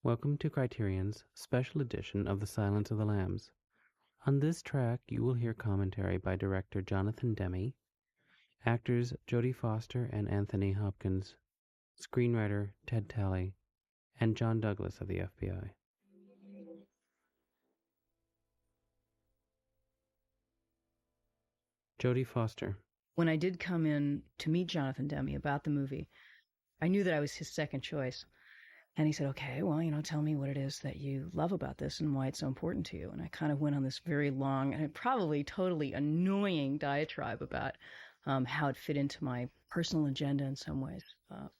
Welcome to Criterion's special edition of The Silence of the Lambs. On this track, you will hear commentary by director Jonathan Demme, actors Jodie Foster and Anthony Hopkins, screenwriter Ted Talley, and John Douglas of the FBI. Jodie Foster. When I did come in to meet Jonathan Demme about the movie, I knew that I was his second choice. And he said, okay, well, tell me what it is that you love about this and why it's so important to you. And I kind of went on this very long and probably totally annoying diatribe about how it fit into my personal agenda in some ways,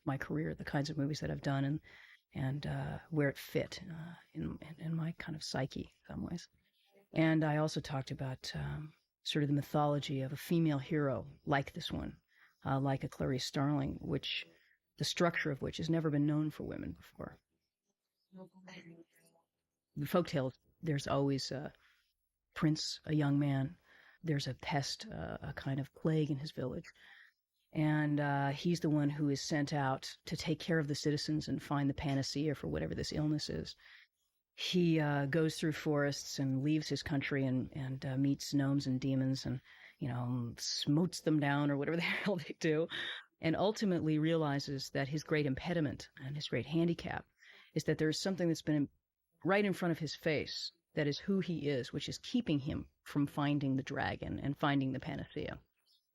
my career, the kinds of movies that I've done, and where it fit in my kind of psyche in some ways. And I also talked about sort of the mythology of a female hero like this one, like a Clarice Starling, the structure of which has never been known for women before. The folktales, there's always a prince, a young man. There's a pest, a kind of plague in his village. And he's the one who is sent out to take care of the citizens and find the panacea for whatever this illness is. He goes through forests and leaves his country and meets gnomes and demons and, smotes them down or whatever the hell they do. And ultimately realizes that his great impediment and his great handicap is that there's something that's been right in front of his face that is who he is, which is keeping him from finding the dragon and finding the panacea.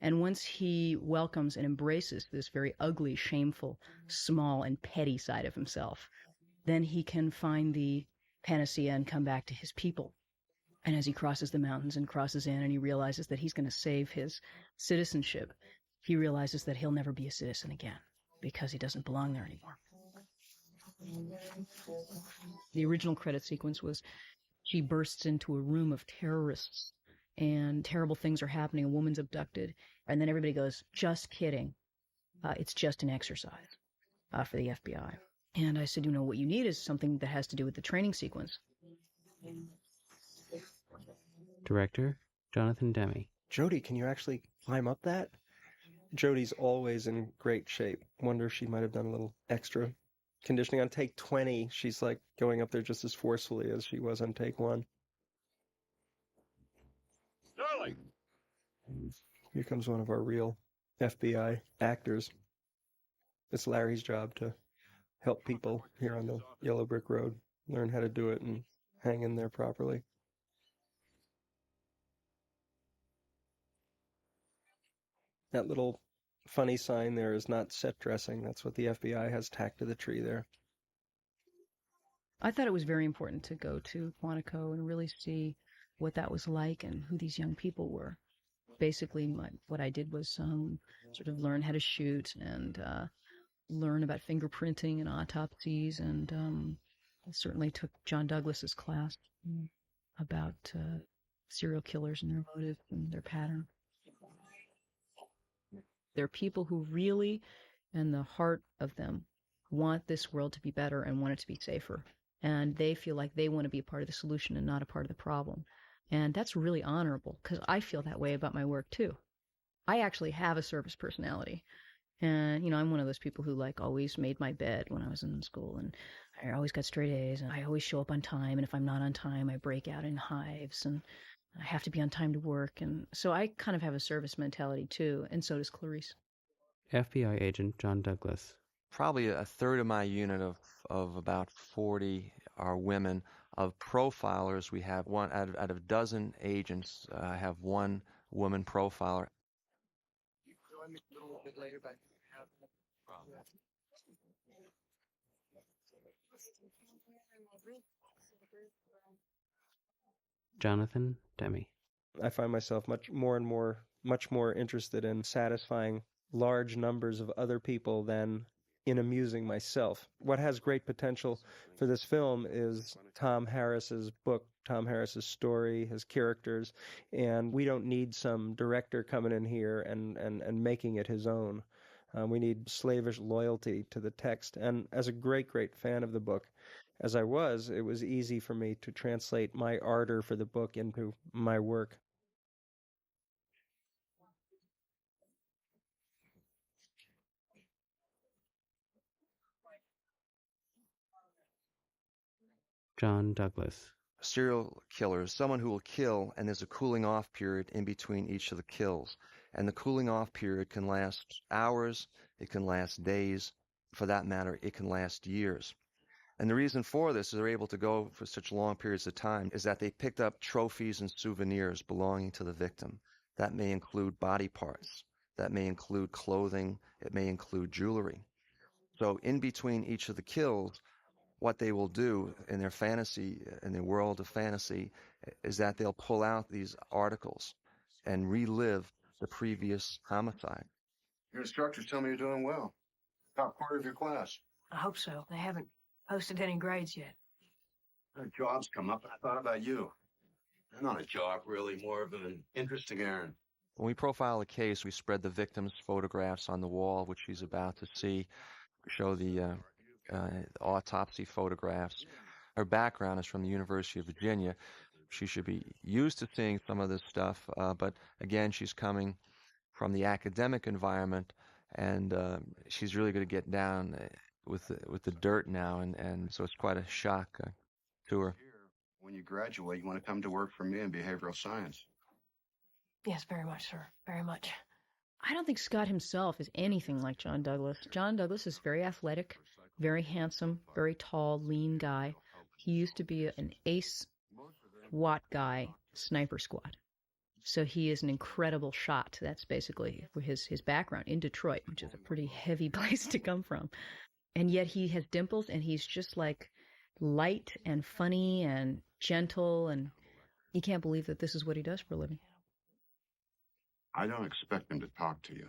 And once he welcomes and embraces this very ugly, shameful, small, and petty side of himself, then he can find the panacea and come back to his people. And as he crosses the mountains and crosses in and he realizes that he's going to save his citizenship, he realizes that he'll never be a citizen again because he doesn't belong there anymore. The original credit sequence was she bursts into a room of terrorists and terrible things are happening. A woman's abducted. And then everybody goes, just kidding. It's just an exercise for the FBI. And I said, what you need is something that has to do with the training sequence. Director Jonathan Demme. Jodie, can you actually climb up that? Jodie's always in great shape. Wonder if she might have done a little extra conditioning. On take 20, she's like going up there just as forcefully as she was on take 1. Darling! Here comes one of our real FBI actors. It's Larry's job to help people here on the Yellow Brick Road learn how to do it and hang in there properly. That little funny sign there is not set dressing. That's what the FBI has tacked to the tree there. I thought it was very important to go to Quantico and really see what that was like and who these young people were. Basically, what I did was sort of learn how to shoot and learn about fingerprinting and autopsies, and I certainly took John Douglas's class about serial killers and their motives and their pattern. There are people who really, in the heart of them, want this world to be better and want it to be safer. And they feel like they want to be a part of the solution and not a part of the problem. And that's really honorable, because I feel that way about my work, too. I actually have a service personality. And, I'm one of those people who, always made my bed when I was in school. And I always got straight A's. And I always show up on time. And if I'm not on time, I break out in hives. And I have to be on time to work. And so I kind of have a service mentality, too. And so does Clarice. FBI agent John Douglas. Probably a third of my unit of about 40 are women. Of profilers, we have one out of a dozen agents. I have one woman profiler. Jonathan Demme. I find myself much more interested in satisfying large numbers of other people than in amusing myself. What has great potential for this film is Tom Harris's book, Tom Harris's story, his characters, and we don't need some director coming in here and making it his own. We need slavish loyalty to the text. And as a great fan of the book, as I was, it was easy for me to translate my ardor for the book into my work. John Douglas. Serial killer is someone who will kill, and there's a cooling off period in between each of the kills. And the cooling off period can last hours, it can last days, for that matter, it can last years. And the reason for this is they're able to go for such long periods of time is that they picked up trophies and souvenirs belonging to the victim. That may include body parts, that may include clothing, it may include jewelry. So in between each of the kills, what they will do in their fantasy, in their world of fantasy, is that they'll pull out these articles and relive the previous homicide. Your instructors tell me you're doing well. Top quarter of your class. I hope so. They haven't posted any grades yet. Jobs come up, and I thought about you. Not a job, really, more of an interesting errand. When we profile a case, we spread the victim's photographs on the wall, which she's about to see. We show the autopsy photographs. Her background is from the University of Virginia. She should be used to seeing some of this stuff, but again, she's coming from the academic environment, and she's really going to get down with the dirt now, and so it's quite a shock to her. When you graduate, you want to come to work for me in behavioral science. Yes, very much, sir. Very much. I don't think Scott himself is anything like John Douglas. John Douglas is very athletic, very handsome, very tall, lean guy. He used to be an ace SWAT guy, sniper squad. So he is an incredible shot. That's basically his background in Detroit, which is a pretty heavy place to come from. And yet he has dimples, and he's just like light and funny and gentle, and you can't believe that this is what he does for a living. I don't expect him to talk to you.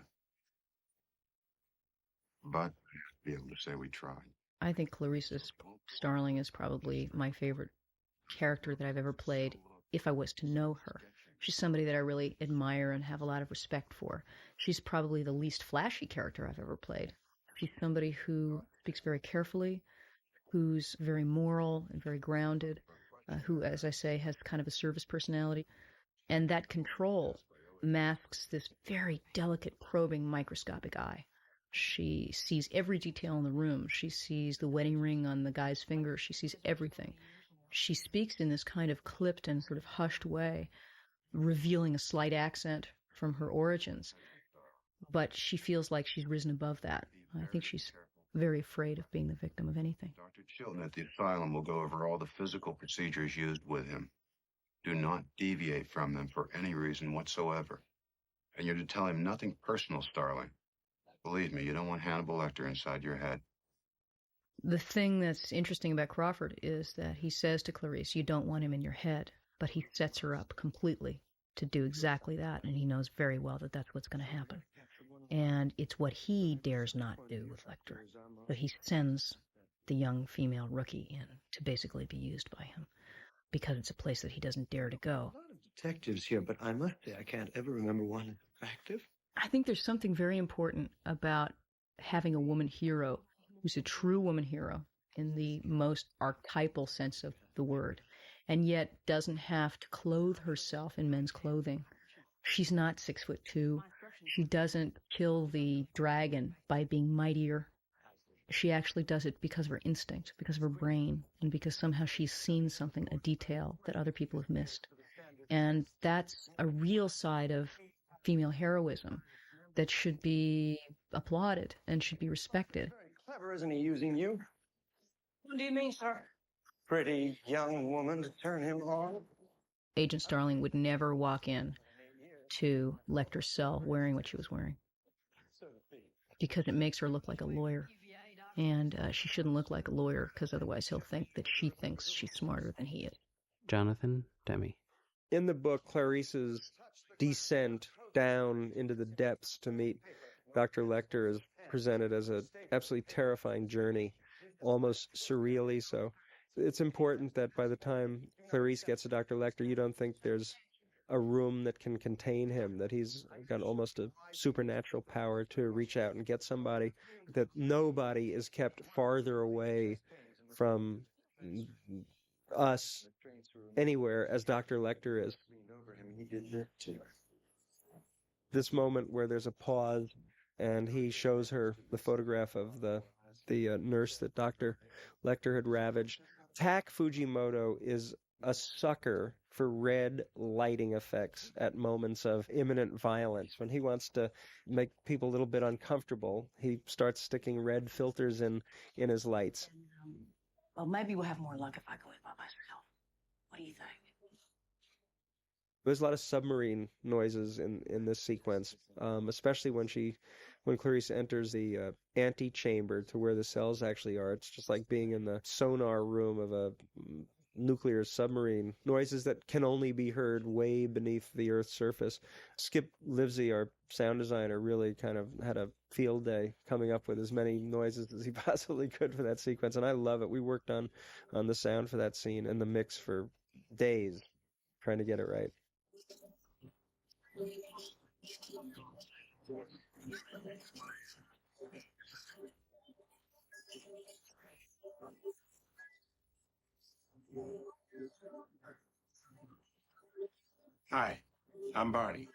But I have to be able to say we tried. I think Clarice Starling is probably my favorite character that I've ever played, if I was to know her. She's somebody that I really admire and have a lot of respect for. She's probably the least flashy character I've ever played. She's somebody who speaks very carefully, who's very moral and very grounded, who, as I say, has kind of a service personality. And that control masks this very delicate, probing, microscopic eye. She sees every detail in the room. She sees the wedding ring on the guy's finger. She sees everything. She speaks in this kind of clipped and sort of hushed way, revealing a slight accent from her origins. But she feels like she's risen above that. I think she's very afraid of being the victim of anything. Dr. Chilton at the asylum will go over all the physical procedures used with him. Do not deviate from them for any reason whatsoever. And you're to tell him nothing personal, Starling. Believe me, you don't want Hannibal Lecter inside your head. The thing that's interesting about Crawford is that he says to Clarice, you don't want him in your head, but he sets her up completely to do exactly that, and he knows very well that that's what's going to happen. And it's what he dares not do with Lecter, but he sends the young female rookie in to basically be used by him, because it's a place that he doesn't dare to go. A lot of detectives here, but I must say I can't ever remember one as attractive. I think there's something very important about having a woman hero who's a true woman hero in the most archetypal sense of the word, and yet doesn't have to clothe herself in men's clothing. She's not 6'2". She doesn't kill the dragon by being mightier. She actually does it because of her instinct, because of her brain, and because somehow she's seen something, a detail that other people have missed. And that's a real side of female heroism that should be applauded and should be respected. Very clever, isn't he, using you? What do you mean, sir? Pretty young woman to turn him on. Agent Starling would never walk in to Lecter's cell wearing what she was wearing, because it makes her look like a lawyer. And she shouldn't look like a lawyer, because otherwise he'll think that she thinks she's smarter than he is. Jonathan Demme. In the book, Clarice's descent down into the depths to meet Dr. Lecter is presented as an absolutely terrifying journey, almost surreally so. It's important that by the time Clarice gets to Dr. Lecter, you don't think there's a room that can contain him, that he's got almost a supernatural power to reach out and get somebody, that nobody is kept farther away from us anywhere as Dr. Lecter is. This moment where there's a pause and he shows her the photograph of the nurse that Dr. Lecter had ravaged. Tak Fujimoto is a sucker for red lighting effects at moments of imminent violence. When he wants to make people a little bit uncomfortable, he starts sticking red filters in his lights. Well, maybe we'll have more luck if I go in by myself. What do you think? There's a lot of submarine noises in this sequence, especially when Clarice enters the antechamber to where the cells actually are. It's just like being in the sonar room of a nuclear submarine. Noises that can only be heard way beneath the Earth's surface. Skip Livesey, our sound designer, really kind of had a field day coming up with as many noises as he possibly could for that sequence, and I love it. We worked on the sound for that scene and the mix for days trying to get it right. Hi, I'm Barney.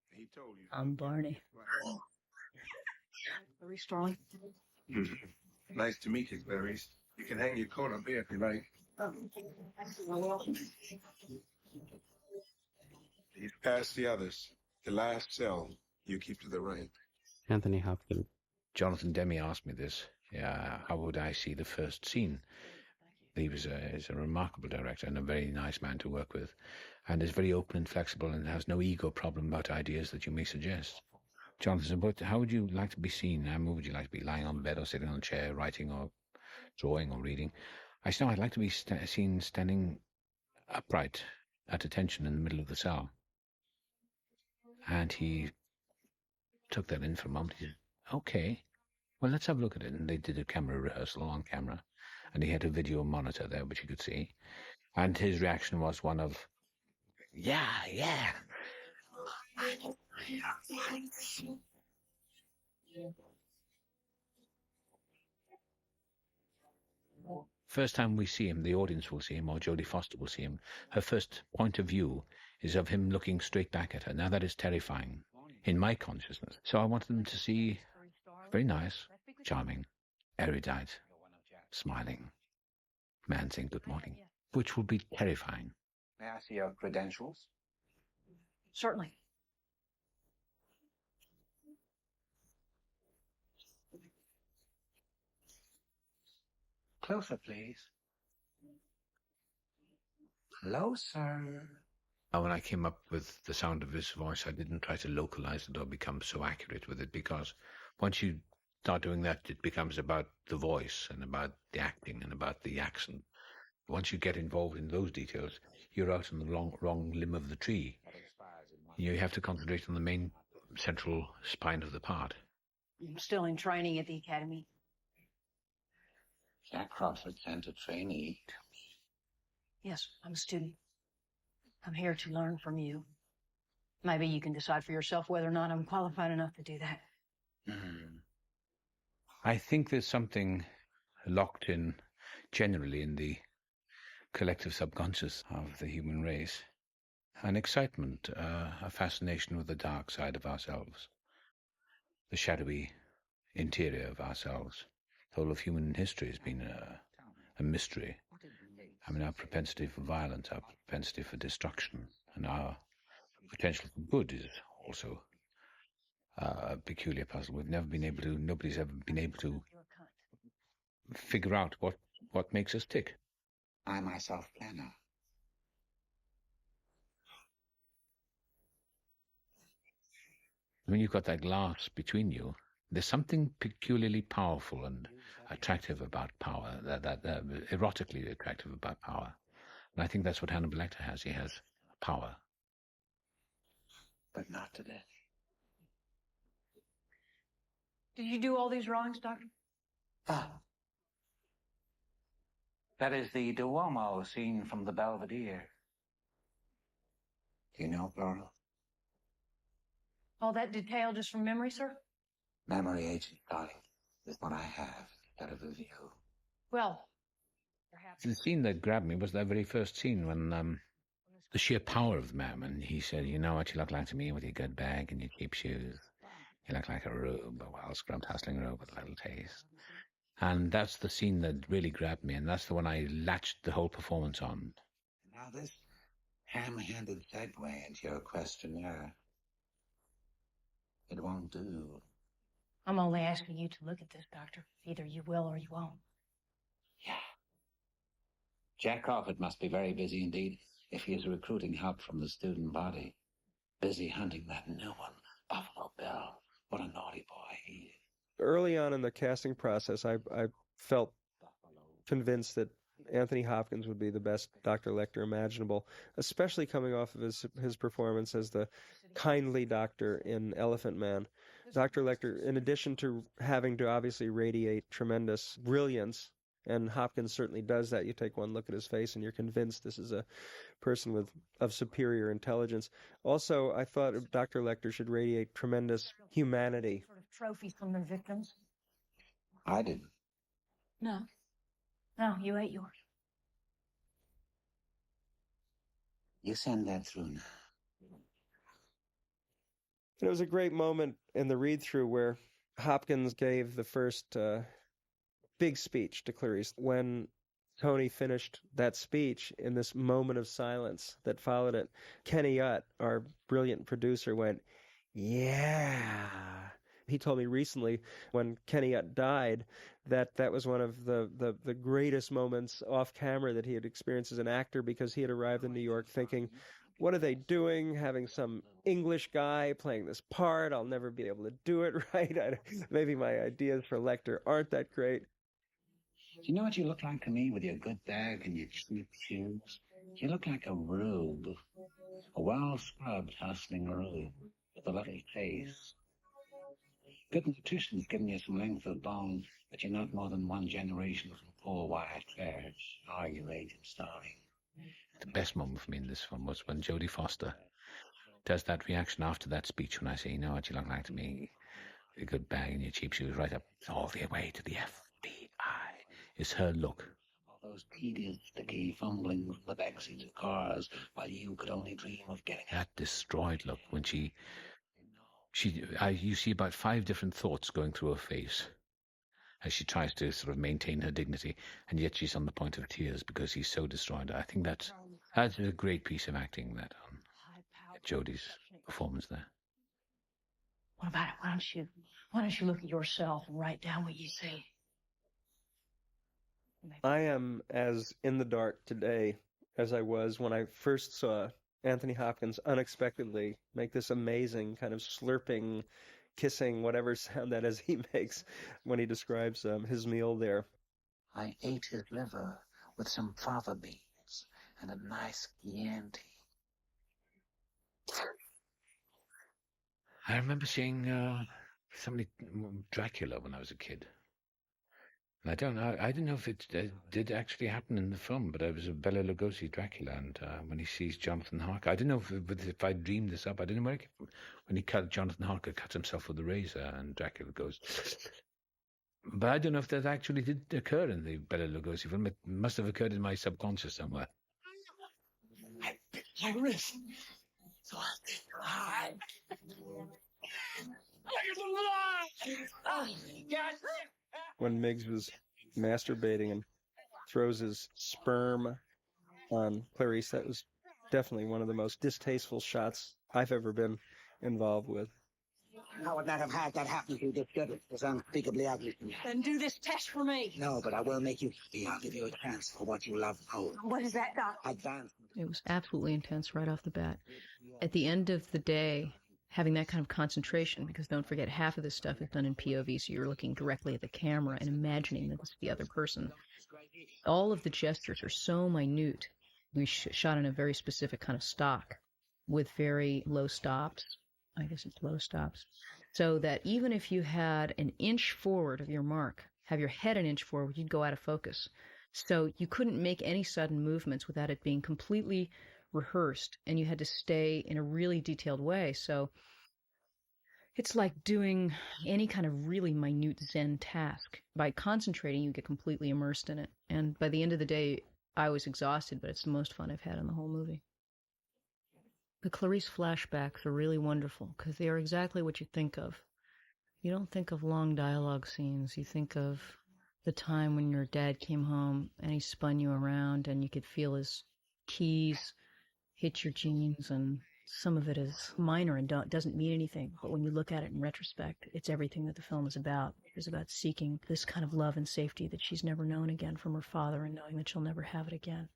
He told you. I'm Barney. Clarice, darling. Nice to meet you, Clarice. You can hang your coat up here if you like. Oh, thank you. I will. He's past the others. The last cell. You keep to the right. Anthony Hopkins. Jonathan Demme asked me this. Yeah, how would I see the first scene? He is a remarkable director and a very nice man to work with, and is very open and flexible and has no ego problem about ideas that you may suggest. Jonathan, how would you like to be seen? How would you like to be lying on bed or sitting on a chair, writing or drawing or reading? I'd like to be seen standing upright at attention in the middle of the cell. And he took that in for a moment. He said, okay, well, let's have a look at it. And they did a camera rehearsal on camera. And he had a video monitor there, which you could see. And his reaction was one of, yeah. First time we see him, the audience will see him, or Jodie Foster will see him, her first point of view is of him looking straight back at her. Now that is terrifying in my consciousness. So I wanted them to see very nice, charming, erudite, smiling man saying good morning, which would be terrifying. May I see your credentials? Certainly. Closer, please. Closer. When I came up with the sound of his voice, I didn't try to localize it or become so accurate with it, because once you start doing that, it becomes about the voice and about the acting and about the accent. Once you get involved in those details, you're out on the wrong limb of the tree. You have to concentrate on the main central spine of the part. I'm still in training at the academy. Jack Crawford sent a trainee. Yes, I'm a student. I'm here to learn from you. Maybe you can decide for yourself whether or not I'm qualified enough to do that. I think there's something locked in generally in the collective subconscious of the human race. An excitement, a fascination with the dark side of ourselves, the shadowy interior of ourselves. The whole of human history has been a mystery. I mean, our propensity for violence, our propensity for destruction, and our potential for good is also a peculiar puzzle. Nobody's ever been able to figure out what makes us tick. I myself planner. When you've got that glass between you, there's something peculiarly powerful and attractive about power, that erotically attractive about power. And I think that's what Hannibal Lecter has. He has power. But not today. Did you do all these drawings, Doctor? That is the Duomo scene from the Belvedere. Do you know, Flora? All that detail just from memory, sir? Memory agent, darling, is what I have instead of a view. Well, perhaps. The scene that grabbed me was that very first scene when the sheer power of the man, when he said, you know what you look like to me with your good bag and your cheap shoes. You look like a robe, a well-scrubbed hustling robe with a little taste. And that's the scene that really grabbed me, and that's the one I latched the whole performance on. Now this ham-handed segue into your questionnaire. It won't do. I'm only asking you to look at this, Doctor. Either you will or you won't. Yeah. Jack Crawford must be very busy indeed if he is recruiting help from the student body. Busy hunting that new one, Buffalo Bill. What a naughty boy he is. Early on in the casting process, I felt convinced that Anthony Hopkins would be the best Dr. Lecter imaginable, especially coming off of his performance as the kindly doctor in Elephant Man. Dr. Lecter, in addition to having to obviously radiate tremendous brilliance, and Hopkins certainly does that. You take one look at his face and you're convinced this is a person of superior intelligence. Also, I thought Dr. Lecter should radiate tremendous humanity. Sort of trophies from their victims. I didn't. No. No, you ate yours. You send that through now. And it was a great moment in the read-through where Hopkins gave the first big speech to Clarice. When Tony finished that speech, in this moment of silence that followed it, Kenny Utt, our brilliant producer, went, "Yeah." He told me recently when Kenny Utt died that was one of the greatest moments off camera that he had experienced as an actor, because he had arrived in New York thinking, what are they doing, having some English guy playing this part? I'll never be able to do it right. Maybe my ideas for Lecter aren't that great. Do you know what you look like to me with your good bag and your cheap shoes? You look like a rube. A well-scrubbed, hustling rube with a lovely face. Good nutrition's given you some length of bone, but you're not more than one generation from poor Wyatt Clare. Are you, Agent Starling? The best moment for me in this film was when Jodie Foster does that reaction after that speech when I say, you know what you look like to me, a good bag and your cheap shoes, right up all the way to the FBI. Is her look. All those tedious, sticky fumbling with the backseats of cars while you could only dream of getting that destroyed look when you see about 5 different thoughts going through her face as she tries to sort of maintain her dignity, and yet she's on the point of tears because he's so destroyed. I think that's a great piece of acting, that Jodie's performance there. What about it? Why don't you look at yourself and write down what you see? I am as in the dark today as I was when I first saw Anthony Hopkins unexpectedly make this amazing kind of slurping, kissing, whatever sound that is he makes when he describes his meal there. I ate his liver with some fava beans and a nice Chianti. I remember seeing Dracula when I was a kid. And I didn't know if it did actually happen in the film, but it was a Bela Lugosi Dracula, and when he sees Jonathan Harker, I didn't know if I dreamed this up. I didn't know when Jonathan Harker cuts himself with a razor, and Dracula goes. But I don't know if that actually did occur in the Bela Lugosi film. It must have occurred in my subconscious somewhere. I bit my wrist, so I think alive. When Miggs was masturbating and throws his sperm on Clarice, that was definitely one of the most distasteful shots I've ever been involved with. I would not have had that happen to you this good. It was unspeakably ugly to me. Then do this test for me. No, but I will make you happy. I'll give you a chance for what you love most. What is that, Doc? Advanced. It was absolutely intense right off the bat. At the end of the day, having that kind of concentration, because don't forget, half of this stuff is done in POV, so you're looking directly at the camera and imagining that it's the other person. All of the gestures are so minute. We shot in a very specific kind of stock with very low stops. I guess it's low stops. So that even if you had an inch forward of your mark, have your head an inch forward, you'd go out of focus. So you couldn't make any sudden movements without it being completely rehearsed, and you had to stay in a really detailed way. So it's like doing any kind of really minute Zen task. By concentrating, you get completely immersed in it. And by the end of the day, I was exhausted, but it's the most fun I've had in the whole movie. The Clarice flashbacks are really wonderful because they are exactly what you think of. You don't think of long dialogue scenes. You think of the time when your dad came home and he spun you around and you could feel his keys hit your jeans, and some of it is minor and doesn't mean anything. But when you look at it in retrospect, it's everything that the film is about. It's about seeking this kind of love and safety that she's never known again from her father and knowing that she'll never have it again.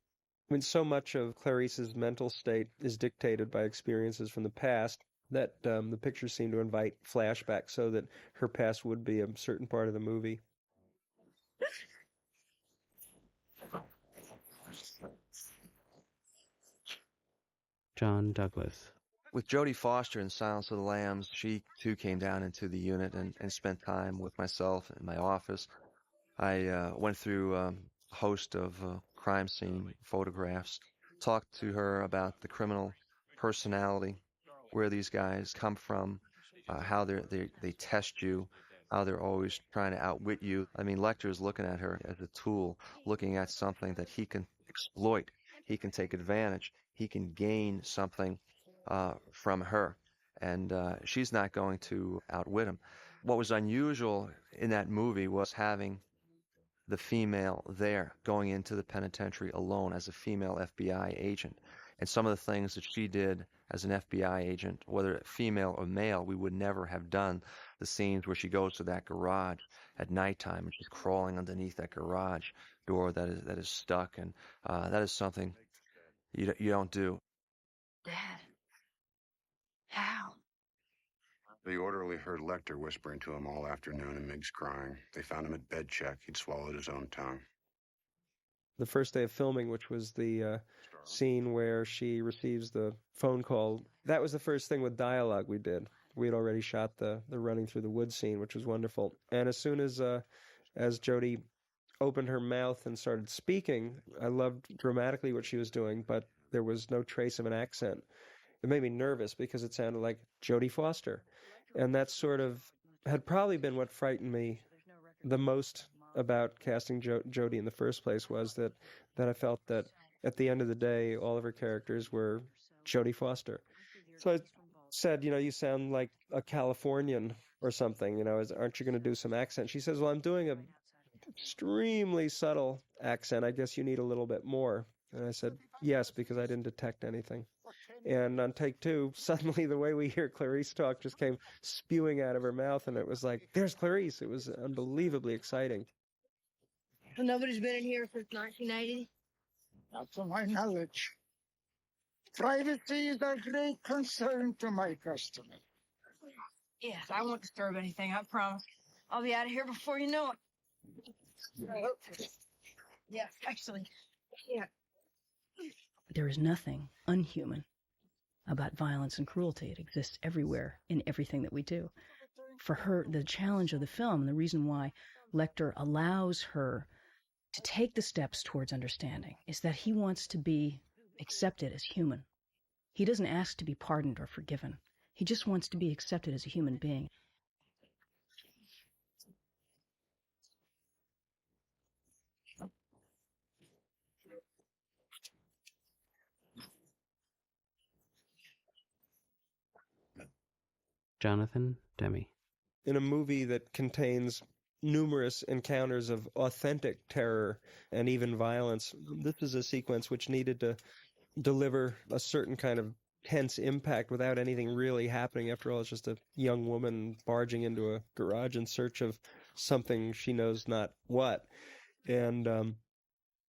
I mean, so much of Clarice's mental state is dictated by experiences from the past that the pictures seem to invite flashbacks so that her past would be a certain part of the movie. John Douglas. With Jodie Foster in Silence of the Lambs, she too came down into the unit and spent time with myself in my office. I went through a host of crime scene photographs, talked to her about the criminal personality, where these guys come from, how they test you, how they're always trying to outwit you. I mean, Lecter's looking at her as a tool, looking at something that he can exploit, he can take advantage, he can gain something from her, and she's not going to outwit him. What was unusual in that movie was having the female there, going into the penitentiary alone as a female FBI agent. And some of the things that she did as an FBI agent, whether female or male, we would never have done. The scenes where she goes to that garage at nighttime and she's crawling underneath that garage door that is stuck, and that is something you don't do. Dad. How? The orderly heard Lecter whispering to him all afternoon and Miggs crying. They found him at bed check. He'd swallowed his own tongue. The first day of filming, which was the scene where she receives the phone call, that was the first thing with dialogue we did. We had already shot the running through the woods scene, which was wonderful. And as soon as Jodie opened her mouth and started speaking, I loved dramatically what she was doing, but there was no trace of an accent. It made me nervous because it sounded like Jodie Foster. And that sort of had probably been what frightened me the most about casting Jodie in the first place, was that I felt that at the end of the day, all of her characters were Jodie Foster. So I said, you sound like a Californian or something, aren't you going to do some accent? She says, well, I'm doing a extremely subtle accent. I guess you need a little bit more. And I said, yes, because I didn't detect anything. And on take two, suddenly the way we hear Clarice talk just came spewing out of her mouth, and it was like, there's Clarice. It was unbelievably exciting. Nobody's been in here since 1980? Not to my knowledge. Privacy is a great concern to my customers. Yes, I won't disturb anything, I promise. I'll be out of here before you know it. Yeah, actually, yeah. There is nothing unhuman about violence and cruelty. It exists everywhere in everything that we do. For her, the challenge of the film, and the reason why Lecter allows her to take the steps towards understanding, is that he wants to be accepted as human. He doesn't ask to be pardoned or forgiven. He just wants to be accepted as a human being. Jonathan Demme. In a movie that contains numerous encounters of authentic terror and even violence, this is a sequence which needed to deliver a certain kind of tense impact without anything really happening. After all, it's just a young woman barging into a garage in search of something she knows not what. And it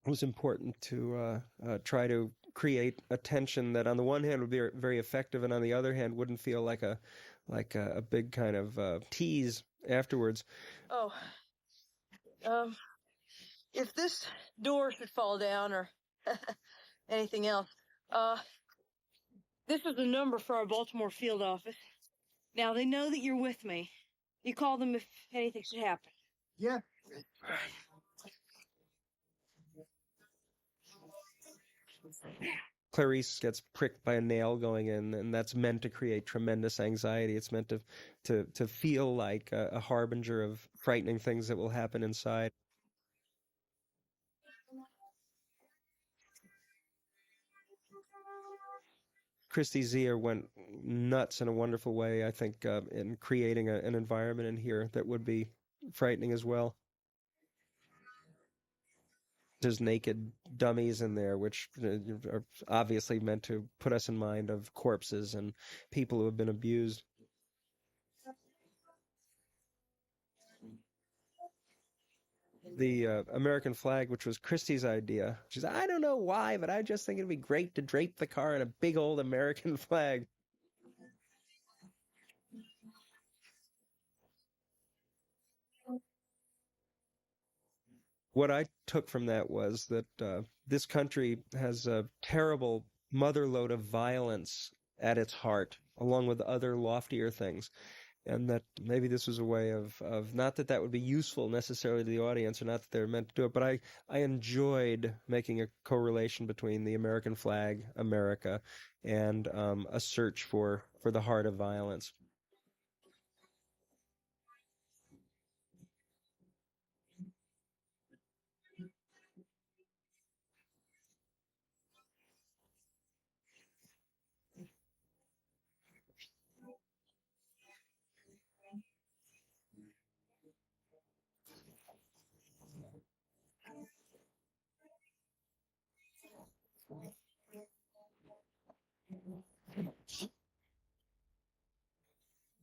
was important to try to create a tension that on the one hand would be very effective, and on the other hand wouldn't feel like a big kind of tease afterwards. Oh, if this door should fall down or anything else, this is the number for our Baltimore field office. Now, they know that you're with me. You call them if anything should happen. Yeah. Clarice gets pricked by a nail going in, and that's meant to create tremendous anxiety. It's meant to feel like a harbinger of frightening things that will happen inside. Christy Zier went nuts in a wonderful way, I think, in creating an environment in here that would be frightening as well. There's naked dummies in there, which are obviously meant to put us in mind of corpses and people who have been abused. The American flag, which was Christie's idea. She said, I don't know why, but I just think it'd be great to drape the car in a big old American flag. What I took from that was that this country has a terrible motherlode of violence at its heart, along with other loftier things. And that maybe this was a way of not that would be useful necessarily to the audience, or not that they're meant to do it, but I enjoyed making a correlation between the American flag, America, and a search for the heart of violence.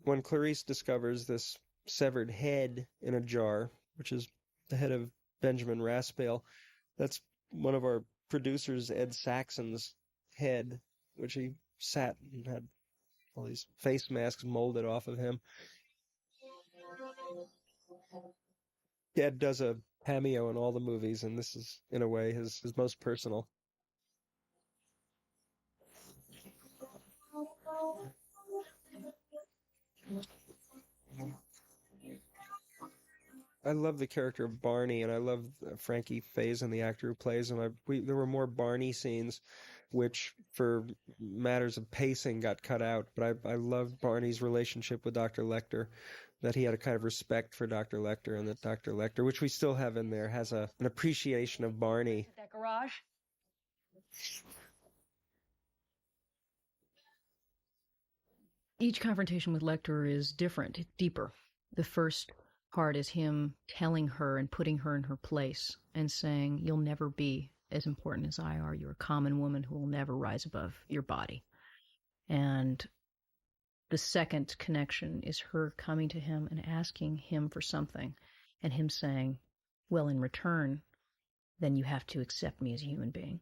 When Clarice discovers this severed head in a jar, which is the head of Benjamin Raspail, that's one of our producers, Ed Saxon's head, which he sat and had all these face masks molded off of him. Ed does a cameo in all the movies, and this is, in a way, his most personal. I love the character of Barney, and I love Frankie Faison, the actor who plays him. There were more Barney scenes, which, for matters of pacing, got cut out. But I loved Barney's relationship with Dr. Lecter, that he had a kind of respect for Dr. Lecter, and that Dr. Lecter, which we still have in there, has an appreciation of Barney. That garage? Each confrontation with Lecter is different, deeper. The first part is him telling her and putting her in her place and saying, you'll never be as important as I are. You're a common woman who will never rise above your body. And the second connection is her coming to him and asking him for something, and him saying, well, in return, then you have to accept me as a human being.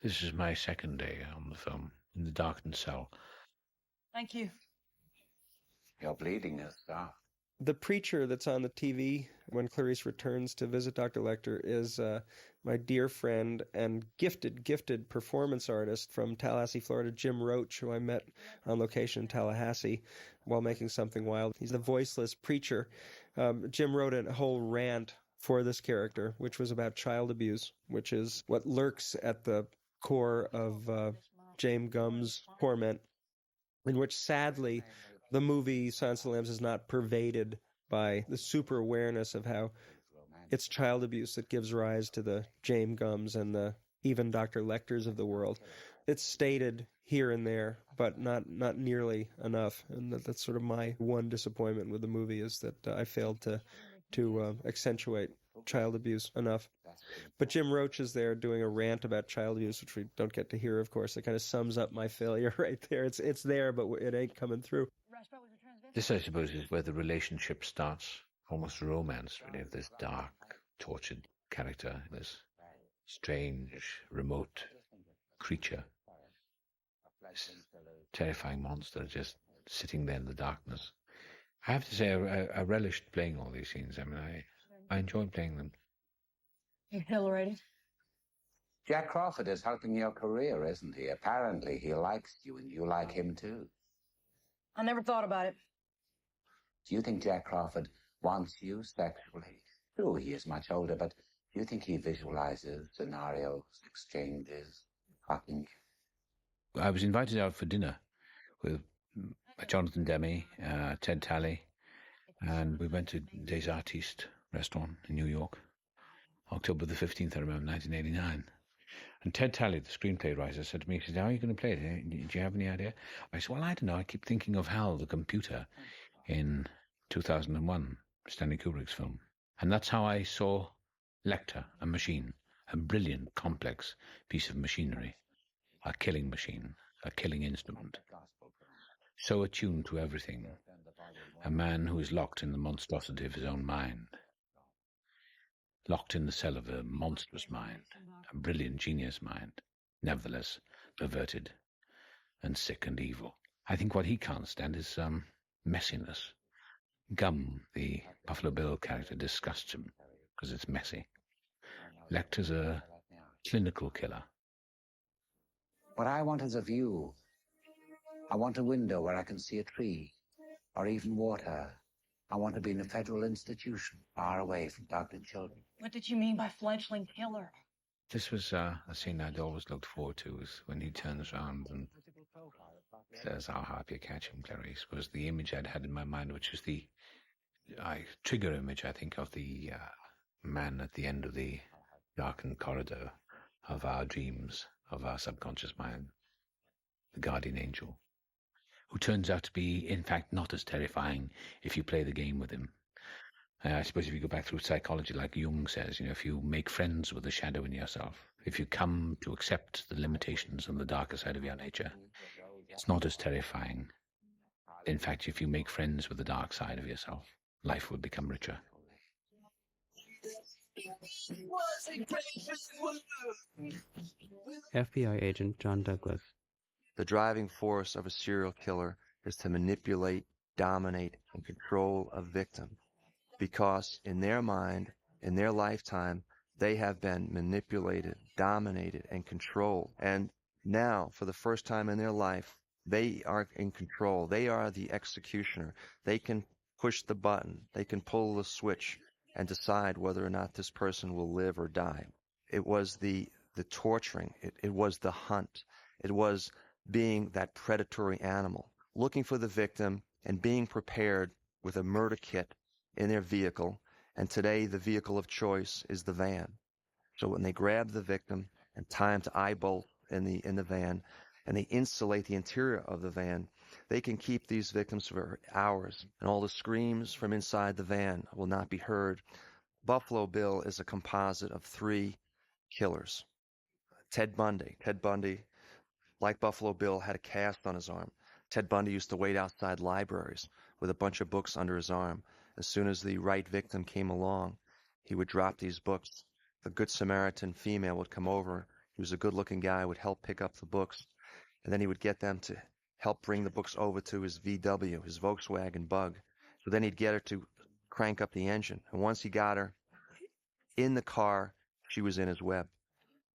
This is my second day on the film, in the darkened cell. Thank you. Your bleeding has stopped. The preacher that's on the TV when Clarice returns to visit Dr. Lecter is my dear friend and gifted performance artist from Tallahassee, Florida, Jim Roach, who I met on location in Tallahassee while making Something Wild. He's the voiceless preacher. Jim wrote a whole rant for this character, which was about child abuse, which is what lurks at the core of James Gumm's torment, in which, sadly, the movie Silence of the Lambs is not pervaded by the super awareness of how it's child abuse that gives rise to the James Gumms and the even Dr. Lecters of the world. It's stated here and there, but not nearly enough. And that's sort of my one disappointment with the movie, is that I failed to accentuate child abuse enough. But Jim Roach is there doing a rant about child abuse, which we don't get to hear, of course. It kind of sums up my failure right there. It's there, but it ain't coming through. This, I suppose, is where the relationship starts, almost romance, really, of this dark, tortured character, this strange, remote creature, this terrifying monster just sitting there in the darkness. I have to say, I relished playing all these scenes. I mean, I enjoyed playing them. Exhilarated. Jack Crawford is helping your career, isn't he? Apparently he likes you and you like him too. I never thought about it. Do you think Jack Crawford wants you sexually? True, he is much older, but do you think he visualizes scenarios, exchanges, fucking? I was invited out for dinner with Jonathan Demme, Ted Talley, and we went to Des Artistes restaurant in New York, October the 15th, I remember, 1989. And Ted Talley, the screenplay writer, said to me, he said, how are you going to play it? Do you have any idea? I said, well, I don't know. I keep thinking of Hal, the computer, in 2001, Stanley Kubrick's film. And that's how I saw Lecter, a machine, a brilliant, complex piece of machinery, a killing machine, a killing instrument, so attuned to everything, a man who is locked in the monstrosity of his own mind, locked in the cell of a monstrous mind, a brilliant genius mind, nevertheless perverted and sick and evil. I think what he can't stand is messiness. Gum, the Buffalo Bill character, disgusts him because it's messy. Lecter's a clinical killer. What I want is a view. I want a window where I can see a tree, or even water. I want to be in a federal institution, far away from doctored children. What did you mean by fledgling killer? This was a scene I'd always looked forward to, was when he turns around and says, "I'll help you catch him, Clarice," was the image I'd had in my mind, which is the trigger image, I think, of the man at the end of the darkened corridor of our dreams, of our subconscious mind, the guardian angel, who turns out to be, in fact, not as terrifying if you play the game with him. I suppose if you go back through psychology, like Jung says, if you make friends with the shadow in yourself, if you come to accept the limitations and the darker side of your nature, it's not as terrifying. In fact, if you make friends with the dark side of yourself, life will become richer. FBI agent John Douglas. The driving force of a serial killer is to manipulate, dominate, and control a victim, because in their mind, in their lifetime, they have been manipulated, dominated, and controlled. And now, for the first time in their life, they are in control. They are the executioner. They can push the button. They can pull the switch and decide whether or not this person will live or die. It was the torturing. It was the hunt. It was being that predatory animal, looking for the victim and being prepared with a murder kit in their vehicle. And today, the vehicle of choice is the van. So when they grab the victim and tie him to eye bolt in the van, and they insulate the interior of the van, they can keep these victims for hours, and all the screams from inside the van will not be heard. Buffalo Bill is a composite of 3 killers. Ted Bundy, like Buffalo Bill, had a cast on his arm. Ted Bundy used to wait outside libraries with a bunch of books under his arm. As soon as the right victim came along, he would drop these books. The Good Samaritan female would come over. He was a good-looking guy, would help pick up the books, and then he would get them to help bring the books over to his VW, his Volkswagen Bug. So then he'd get her to crank up the engine. And once he got her in the car, she was in his web.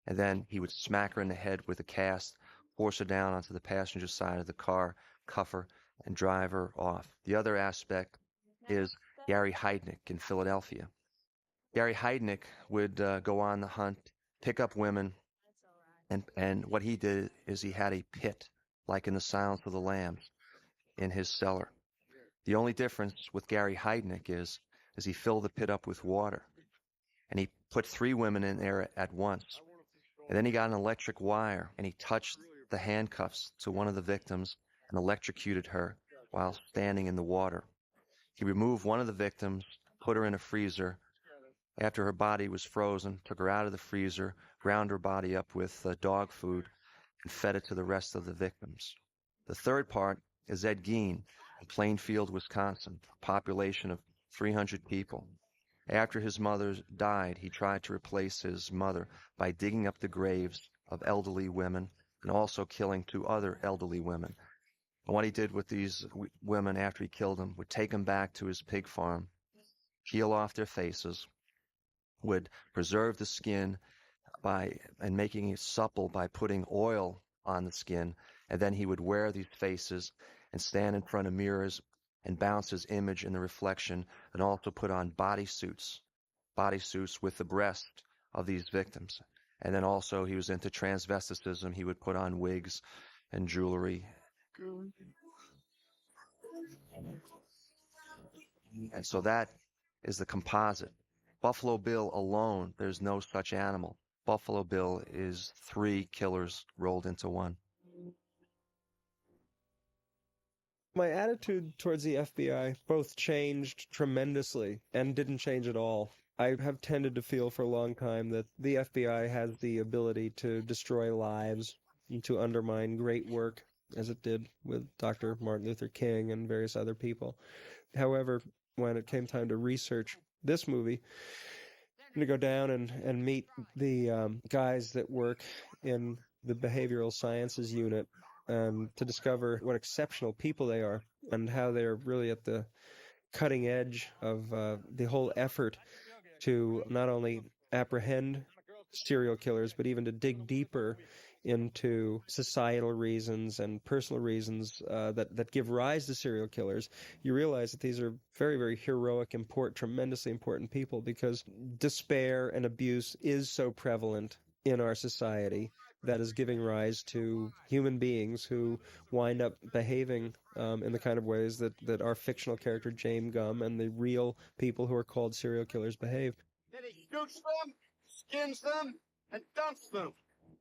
And then he would smack her in the head with a cast, force her down onto the passenger side of the car, cuff her, and drive her off. The other aspect is Gary Heidnik in Philadelphia. Gary Heidnik would go on the hunt, pick up women, and what he did is he had a pit, like in The Silence of the Lambs, in his cellar. The only difference with Gary Heidnik is he filled the pit up with water, and he put 3 women in there at once. And then he got an electric wire, and he touched the handcuffs to one of the victims and electrocuted her while standing in the water. He removed one of the victims, put her in a freezer. After her body was frozen, took her out of the freezer, ground her body up with dog food, and fed it to the rest of the victims. The third part is Ed Gein in Plainfield, Wisconsin, a population of 300 people. After his mother died, he tried to replace his mother by digging up the graves of elderly women and also killing 2 other elderly women. And what he did with these women after he killed them would take them back to his pig farm, peel off their faces, would preserve the skin and making it supple by putting oil on the skin, and then he would wear these faces and stand in front of mirrors and bounce his image in the reflection, and also put on bodysuits with the breast of these victims. And then also he was into transvesticism. He would put on wigs and jewelry. And so that is the composite. Buffalo Bill alone, there's no such animal. Buffalo Bill is 3 killers rolled into one. My attitude towards the FBI both changed tremendously and didn't change at all. I have tended to feel for a long time that the FBI has the ability to destroy lives and to undermine great work, as it did with Dr. Martin Luther King and various other people. However, when it came time to research this movie, to go down and meet the guys that work in the behavioral sciences unit, to discover what exceptional people they are and how they're really at the cutting edge of the whole effort to not only apprehend serial killers, but even to dig deeper into societal reasons and personal reasons that give rise to serial killers. You realize that these are very, very heroic, tremendously important people, because despair and abuse is so prevalent in our society that is giving rise to human beings who wind up behaving in the kind of ways that our fictional character James Gumb and the real people who are called serial killers behave. Then he shoots them, skins them, and dumps them.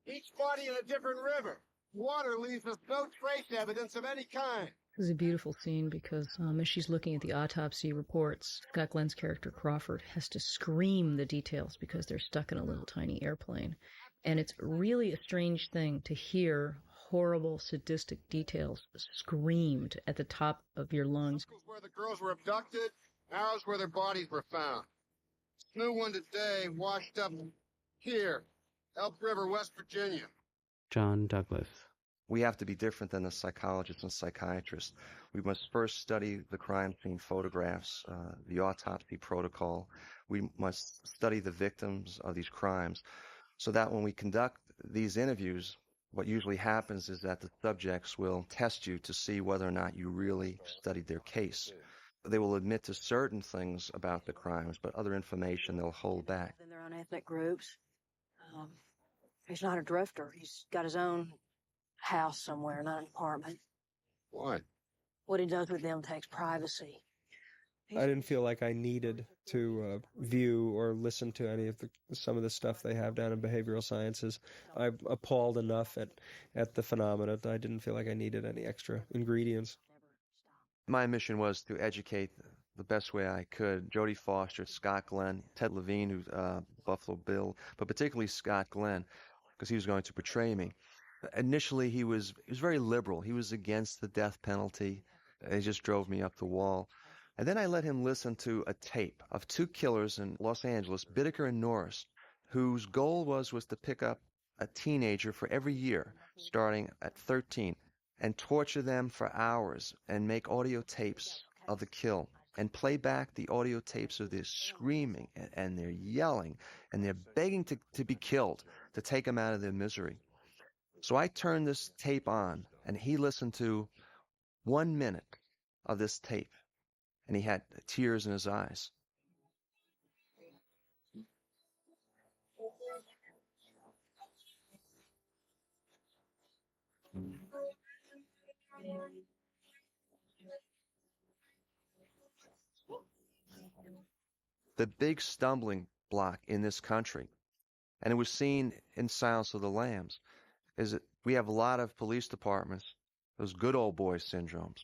Each body in a different river. Water leaves us no trace evidence of any kind. This is a beautiful scene because as she's looking at the autopsy reports, Scott Glenn's character Crawford has to scream the details because they're stuck in a little tiny airplane. And it's really a strange thing to hear horrible, sadistic details screamed at the top of your lungs. Where the girls were abducted, ours where their bodies were found. New one today washed up here, Elk River, West Virginia. John Douglas. We have to be different than the psychologists and psychiatrists. We must first study the crime scene photographs, the autopsy protocol. We must study the victims of these crimes, so that when we conduct these interviews, what usually happens is that the subjects will test you to see whether or not you really studied their case. They will admit to certain things about the crimes, but other information they'll hold back. In their own ethnic groups. He's not a drifter. He's got his own house somewhere, not an apartment. Why? What he does with them takes privacy. I didn't feel like I needed to view or listen to some of the stuff they have down in behavioral sciences. I'm appalled enough at the phenomena that I didn't feel like I needed any extra ingredients. My mission was to educate the best way I could. Jodie Foster, Scott Glenn, Ted Levine, who's Buffalo Bill, but particularly Scott Glenn, because he was going to portray me. Initially, he was very liberal. He was against the death penalty. He just drove me up the wall. And then I let him listen to a tape of two killers in Los Angeles, Bittaker and Norris, whose goal was to pick up a teenager for every year, starting at 13, and torture them for hours and make audio tapes of the kill and play back the audio tapes of their screaming and their yelling and their begging to be killed, to take them out of their misery. So I turned this tape on, and he listened to 1 minute of this tape, and he had tears in his eyes. The big stumbling block in this country, and it was seen in Silence of the Lambs, is that we have a lot of police departments, those good old boy syndromes,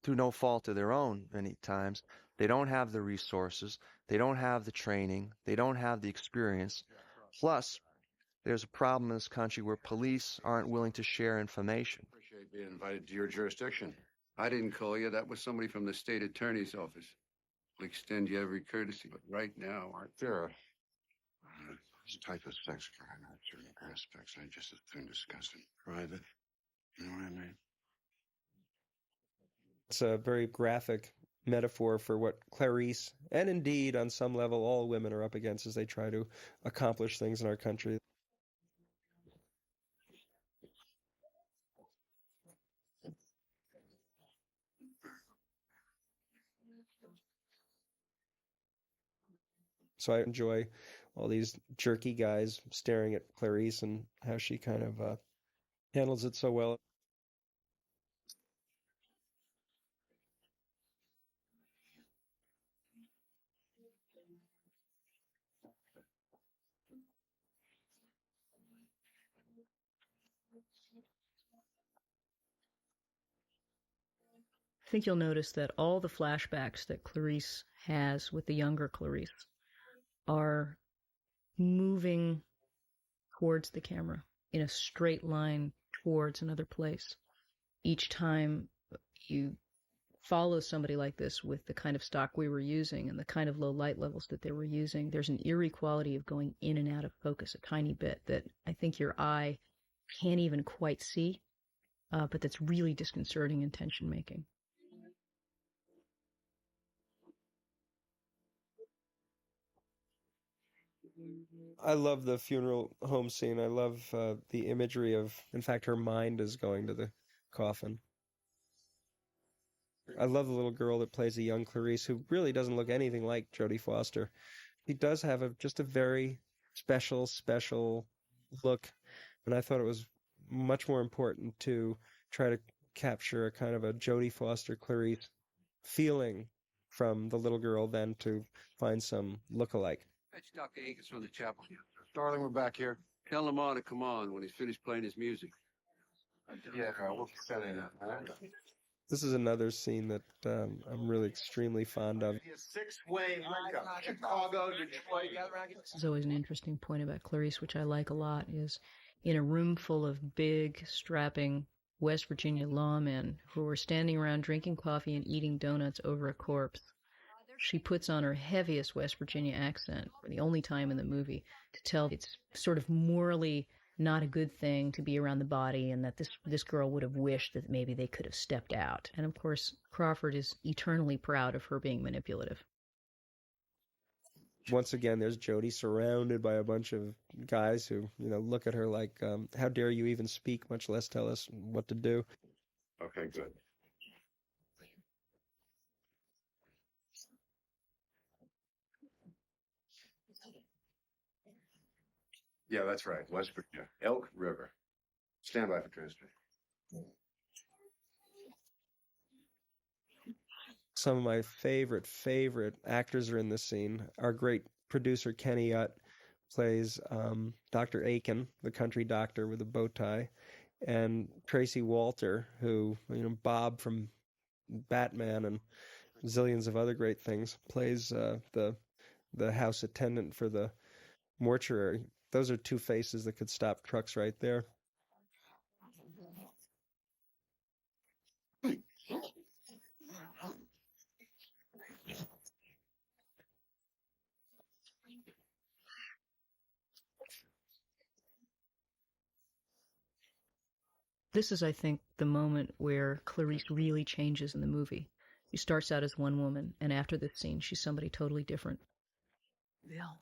through no fault of their own many times. They don't have the resources, they don't have the training, they don't have the experience. Plus, there's a problem in this country where police aren't willing to share information. Appreciate being invited to your jurisdiction. I didn't call you. That was somebody from the state attorney's office. We'll extend you every courtesy, but right now, aren't there this type of sex crime has certain aspects I just as soon discuss in private. You know what I mean? It's a very graphic metaphor for what Clarice, and indeed on some level all women, are up against as they try to accomplish things in our country. So I enjoy all these jerky guys staring at Clarice and how she kind of handles it so well. I think you'll notice that all the flashbacks that Clarice has with the younger Clarice are moving towards the camera in a straight line towards another place. Each time you follow somebody like this with the kind of stock we were using and the kind of low light levels that they were using, there's an eerie quality of going in and out of focus a tiny bit that I think your eye can't even quite see, but that's really disconcerting in tension making. I love the funeral home scene. I love the imagery of, in fact, her mind is going to the coffin. I love the little girl that plays a young Clarice, who really doesn't look anything like Jodie Foster. She does have just a very special look, and I thought it was much more important to try to capture a kind of a Jodie Foster Clarice feeling from the little girl than to find some look-alike. Fetch Dr. Akins from the chapel. Darling, we're back here. Tell Lamar to come on when he's finished playing his music. Yeah, we'll be setting up. This is another scene that I'm really extremely fond of. A six-way link-up. Chicago, Detroit. This is always an interesting point about Clarice, which I like a lot, is in a room full of big, strapping West Virginia lawmen who are standing around drinking coffee and eating donuts over a corpse. She puts on her heaviest West Virginia accent for the only time in the movie to tell it's sort of morally not a good thing to be around the body, and that this girl would have wished that maybe they could have stepped out. And of course, Crawford is eternally proud of her being manipulative. Once again, there's Jodie surrounded by a bunch of guys who, look at her like, how dare you even speak, much less tell us what to do. Okay, good. Yeah, that's right. West Virginia. Elk River. Stand by for transfer. Some of my favorite actors are in this scene. Our great producer, Kenny Utt, plays Dr. Aiken, the country doctor with a bow tie, and Tracy Walter, who, Bob from Batman and zillions of other great things, plays the house attendant for the mortuary. Those are two faces that could stop trucks right there. This is, I think, the moment where Clarice really changes in the movie. She starts out as one woman, and after this scene, she's somebody totally different. Bill.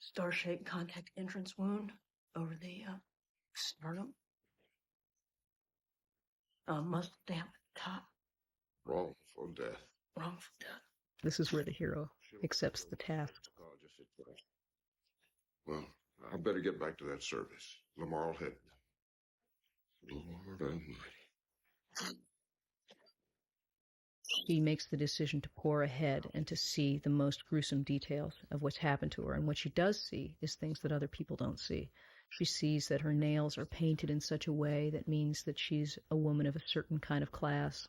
Star-shaped contact entrance wound over the sternum. Muscle damp at the top. Wrongful death. Wrongful death. This is where the hero accepts the task. Well, I better get back to that service. Lamar will hit. Lord Almighty. She makes the decision to pour ahead and to see the most gruesome details of what's happened to her. And what she does see is things that other people don't see. She sees that her nails are painted in such a way that means that she's a woman of a certain kind of class.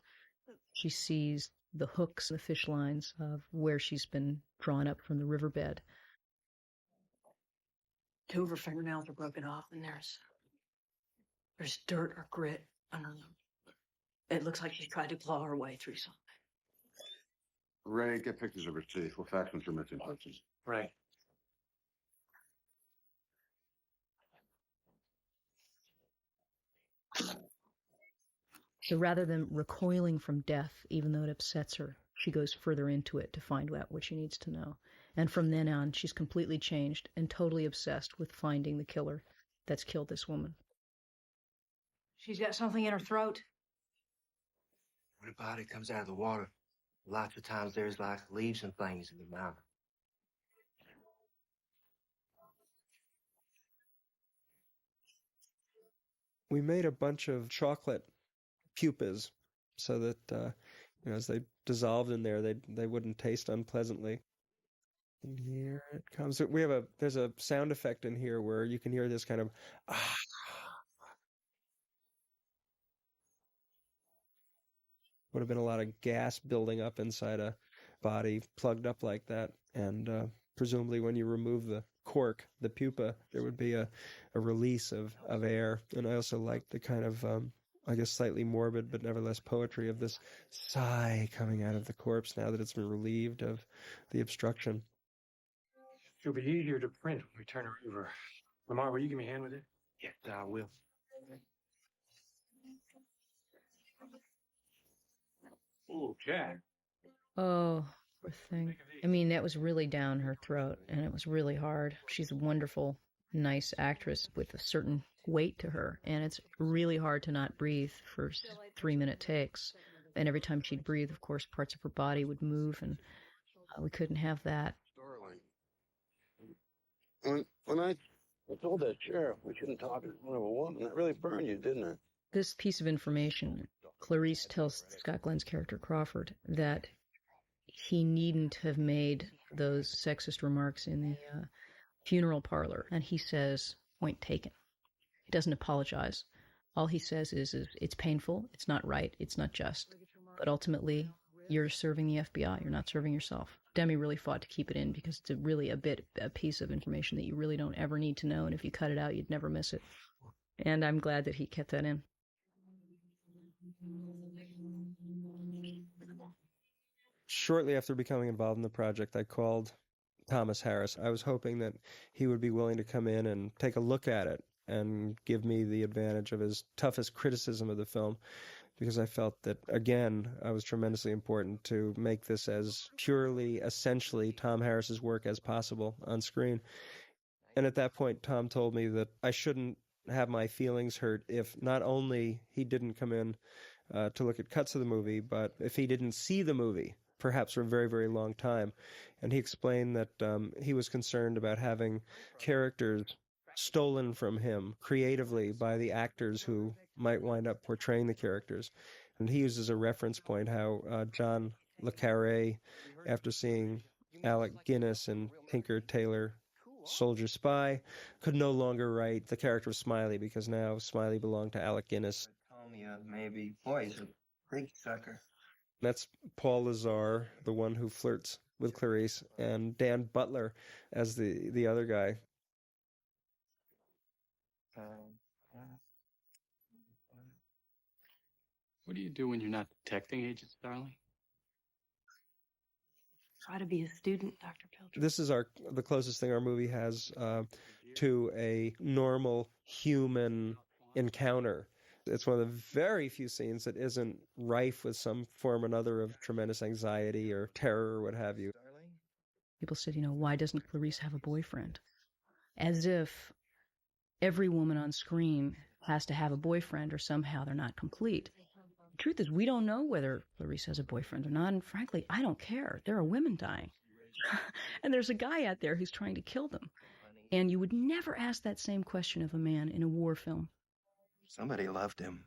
She sees the hooks, the fish lines of where she's been drawn up from the riverbed. Two of her fingernails are broken off, and there's dirt or grit under them. It looks like she tried to claw her way through something. Ray, get pictures of her teeth. We'll fax them to missing parts. Right. So rather than recoiling from death, even though it upsets her, she goes further into it to find out what she needs to know. And from then on, she's completely changed and totally obsessed with finding the killer that's killed this woman. She's got something in her throat. When a body comes out of the water, lots of times there's like leaves and things in the mouth. We made a bunch of chocolate pupas so that as they dissolved in there, they wouldn't taste unpleasantly. And here it comes. There's a sound effect in here where you can hear this kind of would have been a lot of gas building up inside a body plugged up like that, and presumably when you remove the cork, the pupa, there would be a release of air. And I also like the kind of I guess slightly morbid but nevertheless poetry of this sigh coming out of the corpse now that it's been relieved of the obstruction. It'll be easier to print when we turn her over. Lamar, will you give me a hand with it? Yes, I will. Oh, Jack. Oh, poor thing. I mean, that was really down her throat, and it was really hard. She's a wonderful, nice actress with a certain weight to her, and it's really hard to not breathe for 3-minute takes. And every time she'd breathe, of course, parts of her body would move, and we couldn't have that. When I told that sheriff we shouldn't talk in front of a woman, it really burned you, didn't it? This piece of information, Clarice tells Scott Glenn's character Crawford that he needn't have made those sexist remarks in the funeral parlor. And he says, point taken. He doesn't apologize. All he says is it's painful, it's not right, it's not just. But ultimately, you're serving the FBI, you're not serving yourself. Demme really fought to keep it in because it's really a piece of information that you really don't ever need to know. And if you cut it out, you'd never miss it. And I'm glad that he kept that in. Shortly after becoming involved in the project, I called Thomas Harris. I was hoping that he would be willing to come in and take a look at it and give me the advantage of his toughest criticism of the film, because I felt that, again, I was tremendously important to make this as purely, essentially Tom Harris's work as possible on screen. And at that point, Tom told me that I shouldn't have my feelings hurt if not only he didn't come in to look at cuts of the movie, but if he didn't see the movie, perhaps for a very, very long time. And he explained that he was concerned about having characters stolen from him creatively by the actors who might wind up portraying the characters. And he uses a reference point how John le Carré, after seeing Alec Guinness and Tinker Tailor Soldier Spy, could no longer write the character of Smiley because now Smiley belonged to Alec Guinness. Maybe. Boy, he's a freak sucker. That's Paul Lazar, the one who flirts with Clarice, and Dan Butler as the other guy. What do you do when you're not detecting agents, darling? Try to be a student, Dr. Pilcher. This is the closest thing our movie has to a normal human encounter. It's one of the very few scenes that isn't rife with some form or another of tremendous anxiety or terror or what have you. People said, why doesn't Clarice have a boyfriend? As if every woman on screen has to have a boyfriend or somehow they're not complete. The truth is, we don't know whether Clarice has a boyfriend or not, and frankly, I don't care. There are women dying. And there's a guy out there who's trying to kill them. And you would never ask that same question of a man in a war film. Somebody loved him.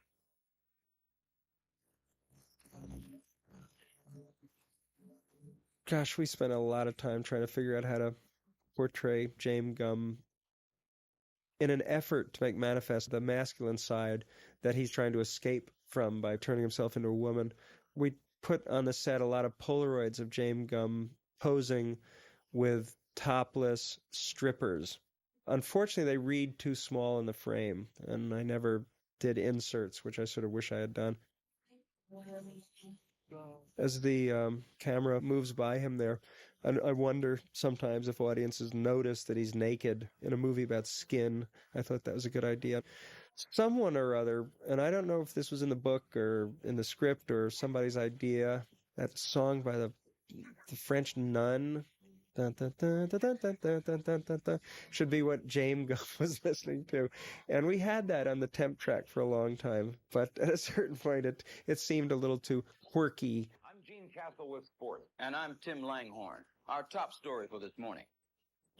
Gosh, we spent a lot of time trying to figure out how to portray James Gumb in an effort to make manifest the masculine side that he's trying to escape from by turning himself into a woman. We put on the set a lot of Polaroids of James Gumb posing with topless strippers. Unfortunately, they read too small in the frame, and I never did inserts, which I sort of wish I had done. As the camera moves by him there, I wonder sometimes if audiences notice that he's naked in a movie about skin. I thought that was a good idea. Someone or other, and I don't know if this was in the book or in the script or somebody's idea, that song by the French nun, dun, dun, dun, dun, dun, dun, dun, dun, dun, dun, dun, should be what James Gumb was listening to. And we had that on the temp track for a long time, but at a certain point it seemed a little too quirky. I'm Gene Castle with Sports. And I'm Tim Langhorne. Our top story for this morning.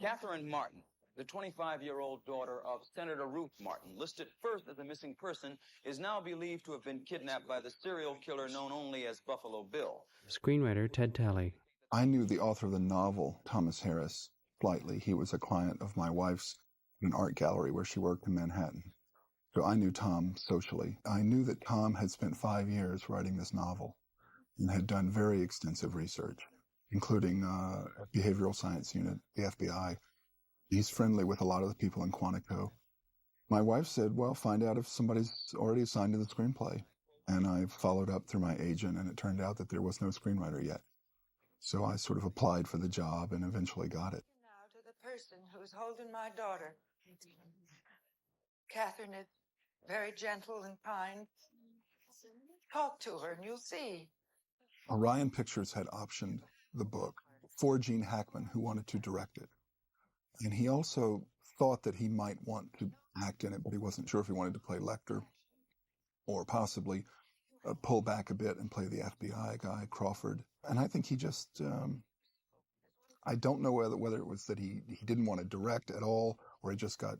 Catherine Martin, the 25-year-old daughter of Senator Ruth Martin, listed first as a missing person, is now believed to have been kidnapped by the serial killer known only as Buffalo Bill. Screenwriter Ted Talley. I knew the author of the novel, Thomas Harris, slightly. He was a client of my wife's in an art gallery where she worked in Manhattan. So I knew Tom socially. I knew that Tom had spent 5 years writing this novel and had done very extensive research, including behavioral science unit, the FBI. He's friendly with a lot of the people in Quantico. My wife said, well, find out if somebody's already assigned to the screenplay. And I followed up through my agent, and it turned out that there was no screenwriter yet. So I sort of applied for the job and eventually got it. Now to the person who's holding my daughter. Catherine is very gentle and kind. Talk to her and you'll see. Orion Pictures had optioned the book for Gene Hackman, who wanted to direct it. And he also thought that he might want to act in it, but he wasn't sure if he wanted to play Lecter or possibly pull back a bit and play the FBI guy, Crawford. And I think he just, I don't know whether it was that he didn't want to direct at all or he just got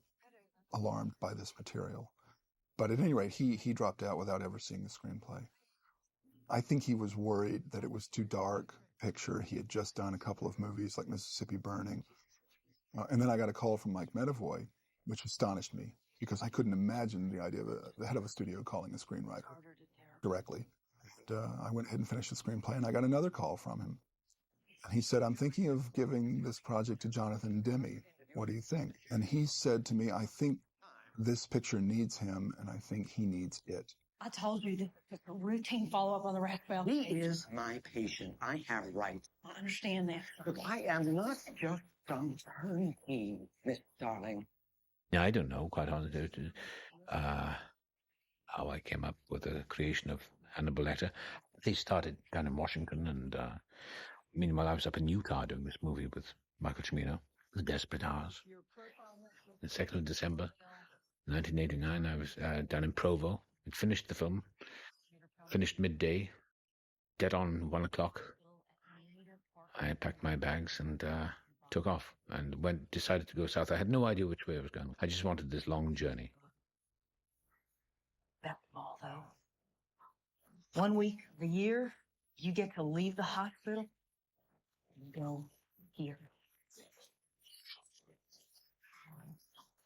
alarmed by this material. But at any rate, he dropped out without ever seeing the screenplay. I think he was worried that it was too dark picture. He had just done a couple of movies like Mississippi Burning. And then I got a call from Mike Medavoy, which astonished me because I couldn't imagine the idea of the head of a studio calling a screenwriter directly. And I went ahead and finished the screenplay, and I got another call from him. And he said, I'm thinking of giving this project to Jonathan Demme. What do you think? And he said to me, I think this picture needs him, and I think he needs it. I told you to just a routine follow-up on the Rathbell He case. is my patient. I have rights. I understand that. Look, I am not just some turnkey, Miss Darling. Yeah, I don't know, quite honestly, how I came up with the creation of Hannibal Lecter. They started down in Washington, and meanwhile I was up in Utah doing this movie with Michael Cimino, The Desperate Hours. The 2nd of December, 1989, I was down in Provo. I'd finished the film, finished midday, dead on 1 o'clock. I packed my bags and took off and decided to go south. I had no idea which way I was going. I just wanted this long journey. That's all, though. 1 week of the year, you get to leave the hospital and go here.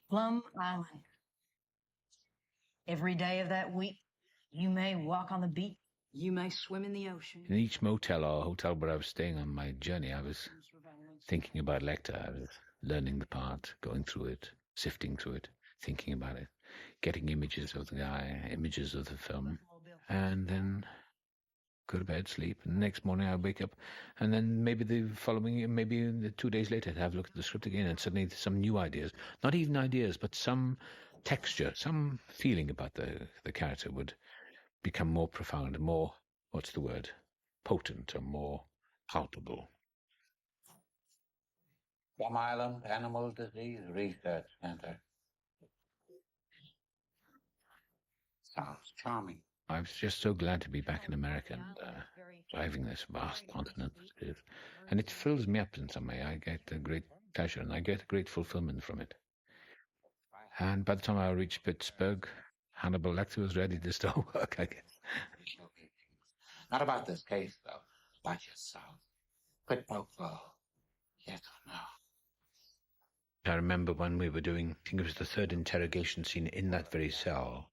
Plum Island. Every day of that week, you may walk on the beach. You may swim in the ocean. In each motel or hotel where I was staying on my journey, I was thinking about Lecter. I was learning the part, going through it, sifting through it, thinking about it, getting images of the guy, images of the film, and then go to bed, sleep, and the next morning I wake up, and then maybe the 2 days later I'd have a look at the script again, and suddenly some new ideas, not even ideas, but some texture, some feeling about the character would become more profound, more, potent or more palpable. Plum Island Animal Disease Research Center. Sounds charming. I was just so glad to be back in America and driving this vast continent. And it fills me up in some way. I get a great pleasure and I get a great fulfillment from it. And by the time I reached Pittsburgh, Hannibal Lecter was ready to start work, I guess. Not about this case, though. About yourself. Quid pro quo. Yes or no? I remember when we were doing, I think it was the third interrogation scene in that very cell.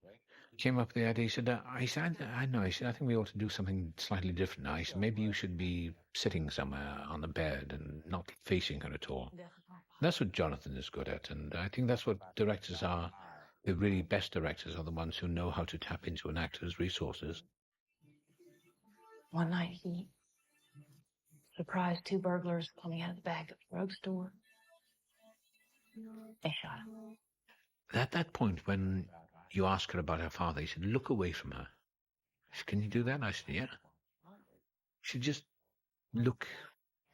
Came up with the idea, he said, I think we ought to do something slightly different. I said, maybe you should be sitting somewhere on the bed and not facing her at all. That's what Jonathan is good at, and I think that's what directors are. The really best directors are the ones who know how to tap into an actor's resources. One night he surprised 2 burglars coming out of the back of the drugstore. They shot him. At that point, when you ask her about her father, he said, look away from her. I said, can you do that? I said, yeah. She just look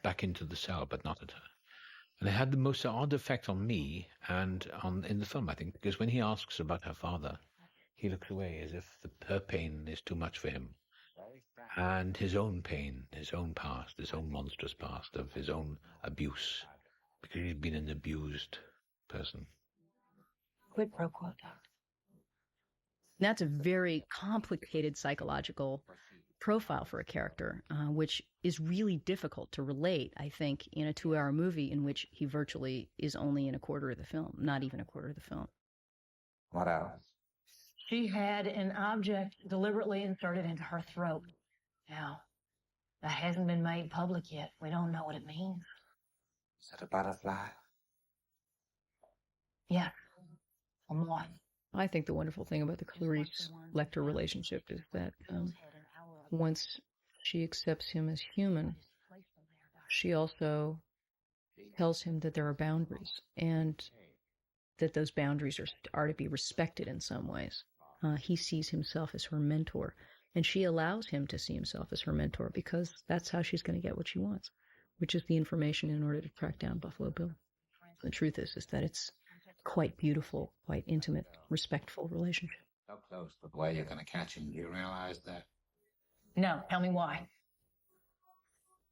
back into the cell, but not at her. And it had the most odd effect on me and in the film, I think, because when he asks about her father, he looks away as if her pain is too much for him. And his own pain, his own past, his own monstrous past of his own abuse, because he's been an abused person. Quid pro quo, Doctor. That's a very complicated psychological profile for a character, which is really difficult to relate, I think, in a 2-hour movie in which he virtually is only in a quarter of the film, not even a quarter of the film. What else? She had an object deliberately inserted into her throat. Now, that hasn't been made public yet. We don't know what it means. Is it a butterfly? Yeah, a moth. I think the wonderful thing about the Clarice-Lecter relationship is that once she accepts him as human, she also tells him that there are boundaries and that those boundaries are to be respected in some ways. He sees himself as her mentor, and she allows him to see himself as her mentor because that's how she's going to get what she wants, which is the information in order to track down Buffalo Bill. The truth is that it's quite beautiful, quite intimate, respectful relationship. So close to the way you're going to catch him. Do you realize that? No, tell me why.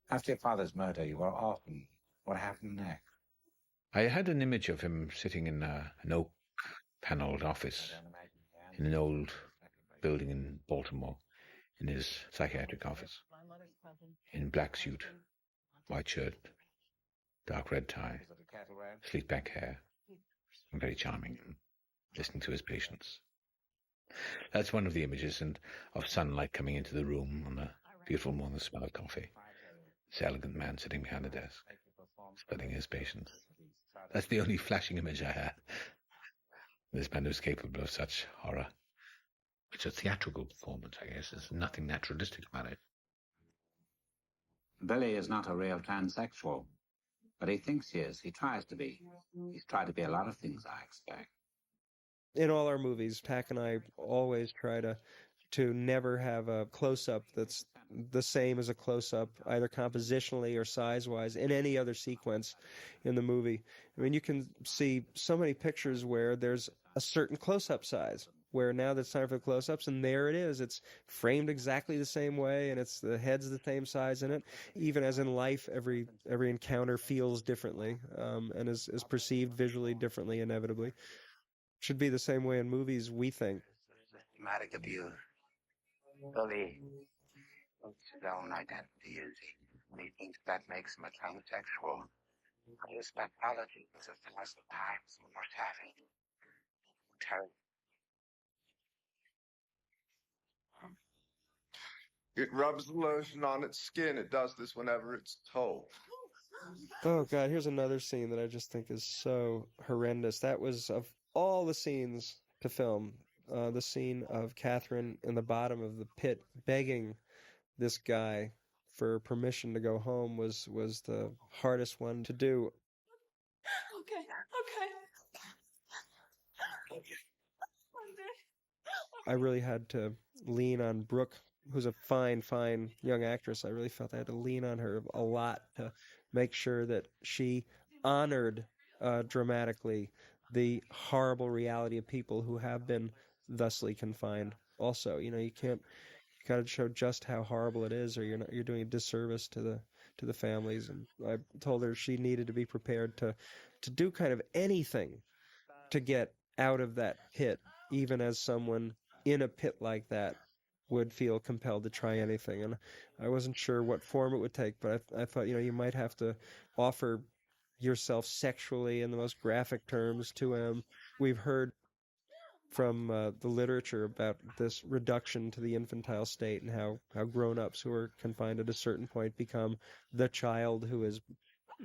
After your father's murder, you were off, and what happened next? I had an image of him sitting in an oak-panelled office in an old building in Baltimore, in his psychiatric office, in black suit, white shirt, dark red tie, sleek back hair, and very charming, and listening to his patients. That's one of the images, and of sunlight coming into the room on a beautiful morning, the smell of coffee. This elegant man sitting behind a desk, studying his patients. That's the only flashing image I had. This man was capable of such horror. It's a theatrical performance, I guess. There's nothing naturalistic about it. Billy is not a real transsexual, but he thinks he is. He tries to be. He's tried to be a lot of things, I expect. In all our movies, Tack and I always try to never have a close-up that's the same as a close-up, either compositionally or size-wise, in any other sequence in the movie. I mean, you can see so many pictures where there's a certain close-up size, where now that's time for the close-ups, and there it is. It's framed exactly the same way, and it's the head's the same size in it. Even as in life, every encounter feels differently, and is perceived visually differently, inevitably. Should be the same way in movies, we think. Systematic abuse. Billy thinks his own identity is he thinks that makes him a transsexual. His pathology is 1,000 times more savage. Terrible. It rubs the lotion on its skin. It does this whenever it's told. Oh, God, here's another scene that I just think is so horrendous. That was, of all the scenes to film, the scene of Catherine in the bottom of the pit begging this guy for permission to go home was the hardest one to do. Okay. I really had to lean on Brooke, who's a fine, fine young actress. I really felt I had to lean on her a lot to make sure that she honored dramatically the horrible reality of people who have been thusly confined. Also, you got to show just how horrible it is, or you're doing a disservice to the families. And I told her she needed to be prepared to do kind of anything to get out of that pit, even as someone in a pit like that would feel compelled to try anything. And I wasn't sure what form it would take, but I thought, you might have to offer yourself sexually in the most graphic terms to him. We've heard from the literature about this reduction to the infantile state and how grown-ups who are confined at a certain point become the child who is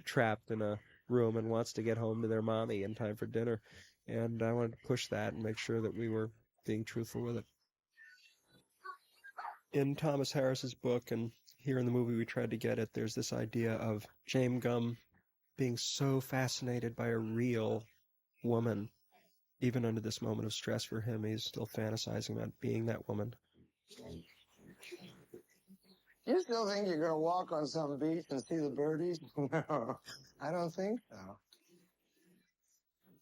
trapped in a room and wants to get home to their mommy in time for dinner. And I wanted to push that and make sure that we were being truthful with it. In Thomas Harris's book, and here in the movie we tried to get it, there's this idea of James Gumb being so fascinated by a real woman. Even under this moment of stress for him, he's still fantasizing about being that woman. You still think you're going to walk on some beach and see the birdies? No, I don't think so.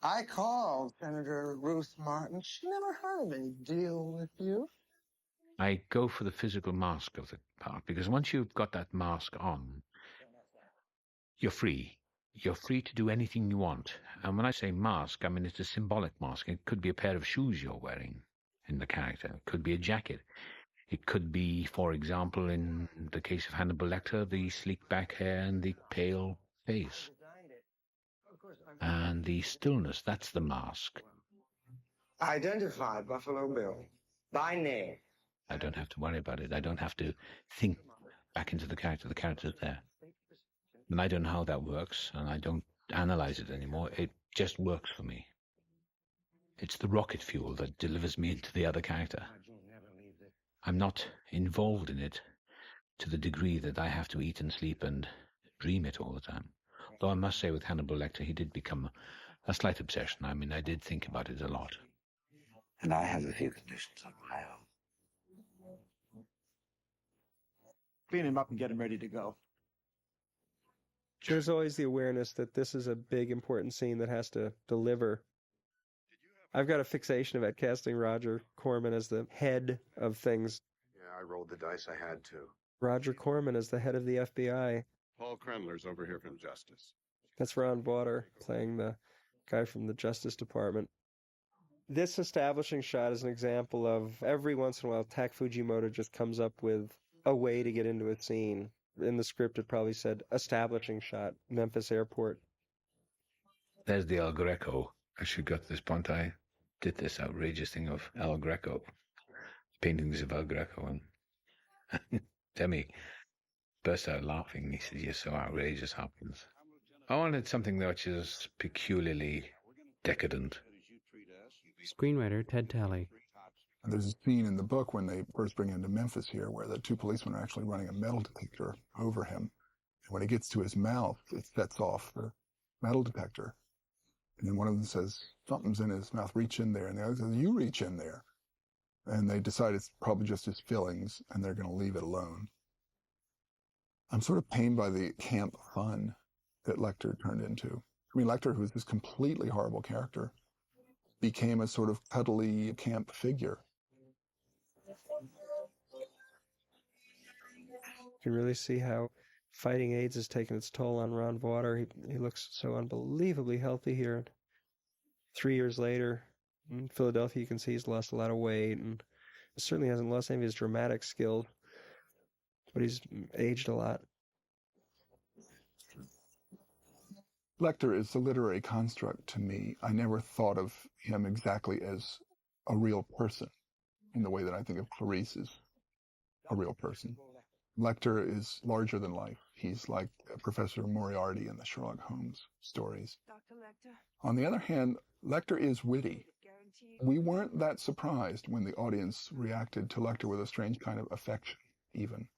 I called Senator Ruth Martin. She never heard of any deal with you. I go for the physical mask of the part, because once you've got that mask on, you're free. You're free to do anything you want. And when I say mask, I mean it's a symbolic mask. It could be a pair of shoes you're wearing in the character. It could be a jacket. It could be, for example, in the case of Hannibal Lecter, the sleek back hair and the pale face. And the stillness, that's the mask. Identify Buffalo Bill by name. I don't have to worry about it. I don't have to think back into the character. The character's there. And I don't know how that works, and I don't analyze it anymore. It just works for me. It's the rocket fuel that delivers me into the other character. I'm not involved in it to the degree that I have to eat and sleep and dream it all the time. Though I must say with Hannibal Lecter, he did become a slight obsession. I mean, I did think about it a lot. And I have a few conditions of my own. Clean him up and get him ready to go. There's always the awareness that this is a big, important scene that has to deliver. I've got a fixation about casting Roger Corman as the head of things. Yeah, I rolled the dice. I had to. Roger Corman as the head of the FBI. Paul Kremler's over here from Justice. That's Ron Water playing the guy from the Justice Department. This establishing shot is an example of every once in a while Tak Fujimoto just comes up with a way to get into a scene. In the script, it probably said establishing shot, Memphis Airport. There's the El Greco. I should go to this point. I did this outrageous thing of El Greco, paintings of El Greco, and Demme burst out laughing. He said, "You're so outrageous, Hopkins." I wanted something which is peculiarly decadent. Screenwriter Ted Talley. And there's a scene in the book when they first bring him to Memphis here where the two policemen are actually running a metal detector over him. And when he gets to his mouth, it sets off the metal detector. And then one of them says, something's in his mouth, reach in there. And the other says, you reach in there. And they decide it's probably just his fillings, and they're going to leave it alone. I'm sort of pained by the camp fun that Lecter turned into. I mean, Lecter, who was this completely horrible character, became a sort of cuddly camp figure. You can really see how fighting AIDS has taken its toll on Ron Water. He looks so unbelievably healthy here. 3 years later, in Philadelphia, you can see he's lost a lot of weight, and certainly hasn't lost any of his dramatic skills, but he's aged a lot. Lecter is a literary construct to me. I never thought of him exactly as a real person in the way that I think of Clarice as a real person. Lecter is larger than life. He's like Professor Moriarty in the Sherlock Holmes stories. On the other hand, Lecter is witty. We weren't that surprised when the audience reacted to Lecter with a strange kind of affection, even.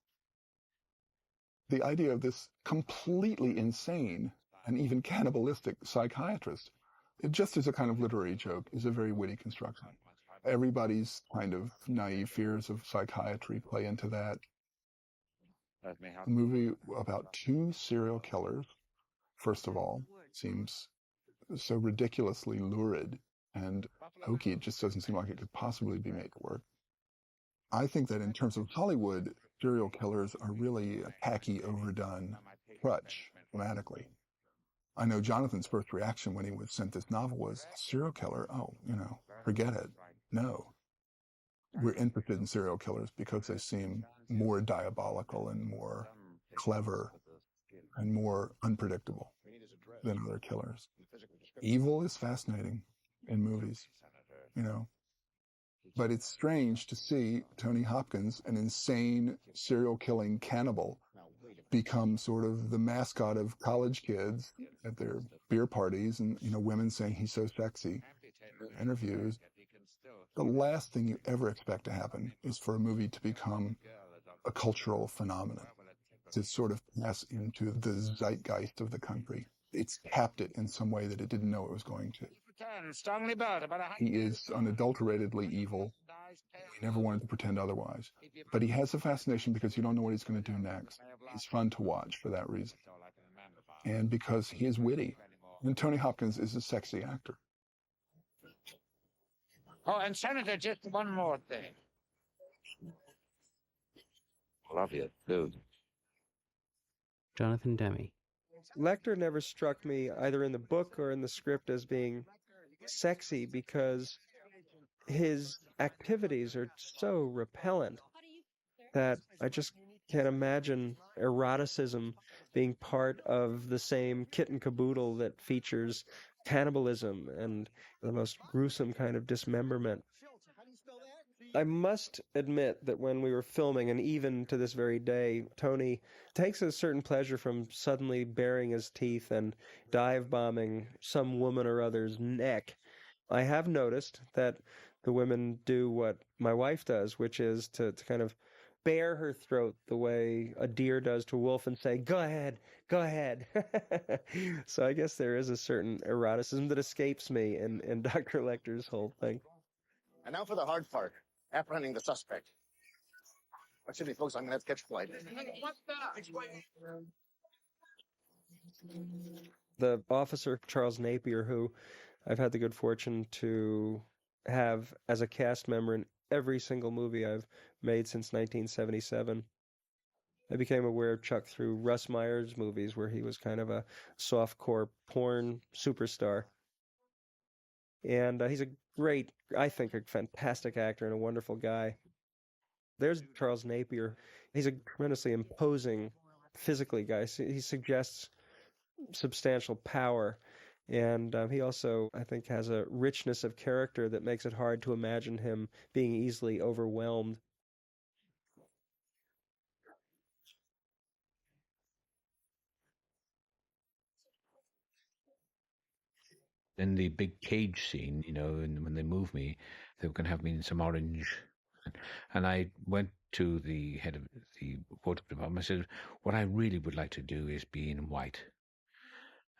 The idea of this completely insane and even cannibalistic psychiatrist, it just as a kind of literary joke, is a very witty construction. Everybody's kind of naive fears of psychiatry play into that. A movie about two serial killers, first of all, seems so ridiculously lurid and hokey. It just doesn't seem like it could possibly be made to work. I think that in terms of Hollywood, serial killers are really a tacky, overdone crutch, thematically. I know Jonathan's first reaction when he was sent this novel was, serial killer? Oh, forget it. No. We're interested in serial killers because they seem more diabolical and more clever and more unpredictable than other killers. Evil is fascinating in movies, But it's strange to see Tony Hopkins, an insane serial-killing cannibal, become sort of the mascot of college kids at their beer parties and, women saying he's so sexy. Interviews. The last thing you ever expect to happen is for a movie to become a cultural phenomenon, to sort of pass into the zeitgeist of the country. It's tapped it in some way that it didn't know it was going to. He is unadulteratedly evil. We never wanted to pretend otherwise. But he has a fascination because you don't know what he's going to do next. He's fun to watch for that reason. And because he is witty. And Tony Hopkins is a sexy actor. Oh, and Senator, just one more thing. Love you, dude. Jonathan Demme. Lecter never struck me, either in the book or in the script, as being sexy because his activities are so repellent. that I just can't imagine eroticism being part of the same kit and caboodle that features cannibalism and the most gruesome kind of dismemberment. I must admit that when we were filming, and even to this very day, Tony takes a certain pleasure from suddenly baring his teeth and dive bombing some woman or other's neck. I have noticed that the women do what my wife does, which is to kind of bare her throat the way a deer does to a wolf and say, go ahead, go ahead. So I guess there is a certain eroticism that escapes me in Dr. Lecter's whole thing. And now for the hard part, apprehending the suspect. Excuse me, folks, I'm going to have to catch a flight. The officer, Charles Napier, who I've had the good fortune to have as a cast member in every single movie I've made since 1977. I became aware of Chuck through Russ Meyer's movies, where he was kind of a softcore porn superstar. And he's a great, I think, a fantastic actor and a wonderful guy. There's Charles Napier. He's a tremendously imposing, physically guy. He suggests substantial power. And he also, I think, has a richness of character that makes it hard to imagine him being easily overwhelmed. In the big cage scene, and when they move me, they were going to have me in some orange. And I went to the head of the wardrobe department. I said, what I really would like to do is be in white.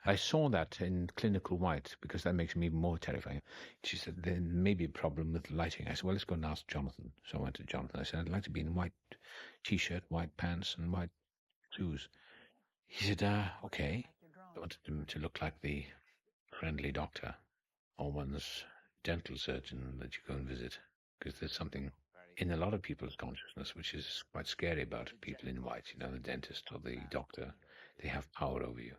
I saw that in clinical white because that makes me even more terrifying. She said, there may be a problem with lighting. I said, well, let's go and ask Jonathan. So I went to Jonathan. I said, I'd like to be in white T-shirt, white pants, and white shoes. He said, okay. I wanted him to look like the friendly doctor or one's dental surgeon that you go and visit, because there's something in a lot of people's consciousness which is quite scary about people in white. The dentist or the doctor, they have power over you.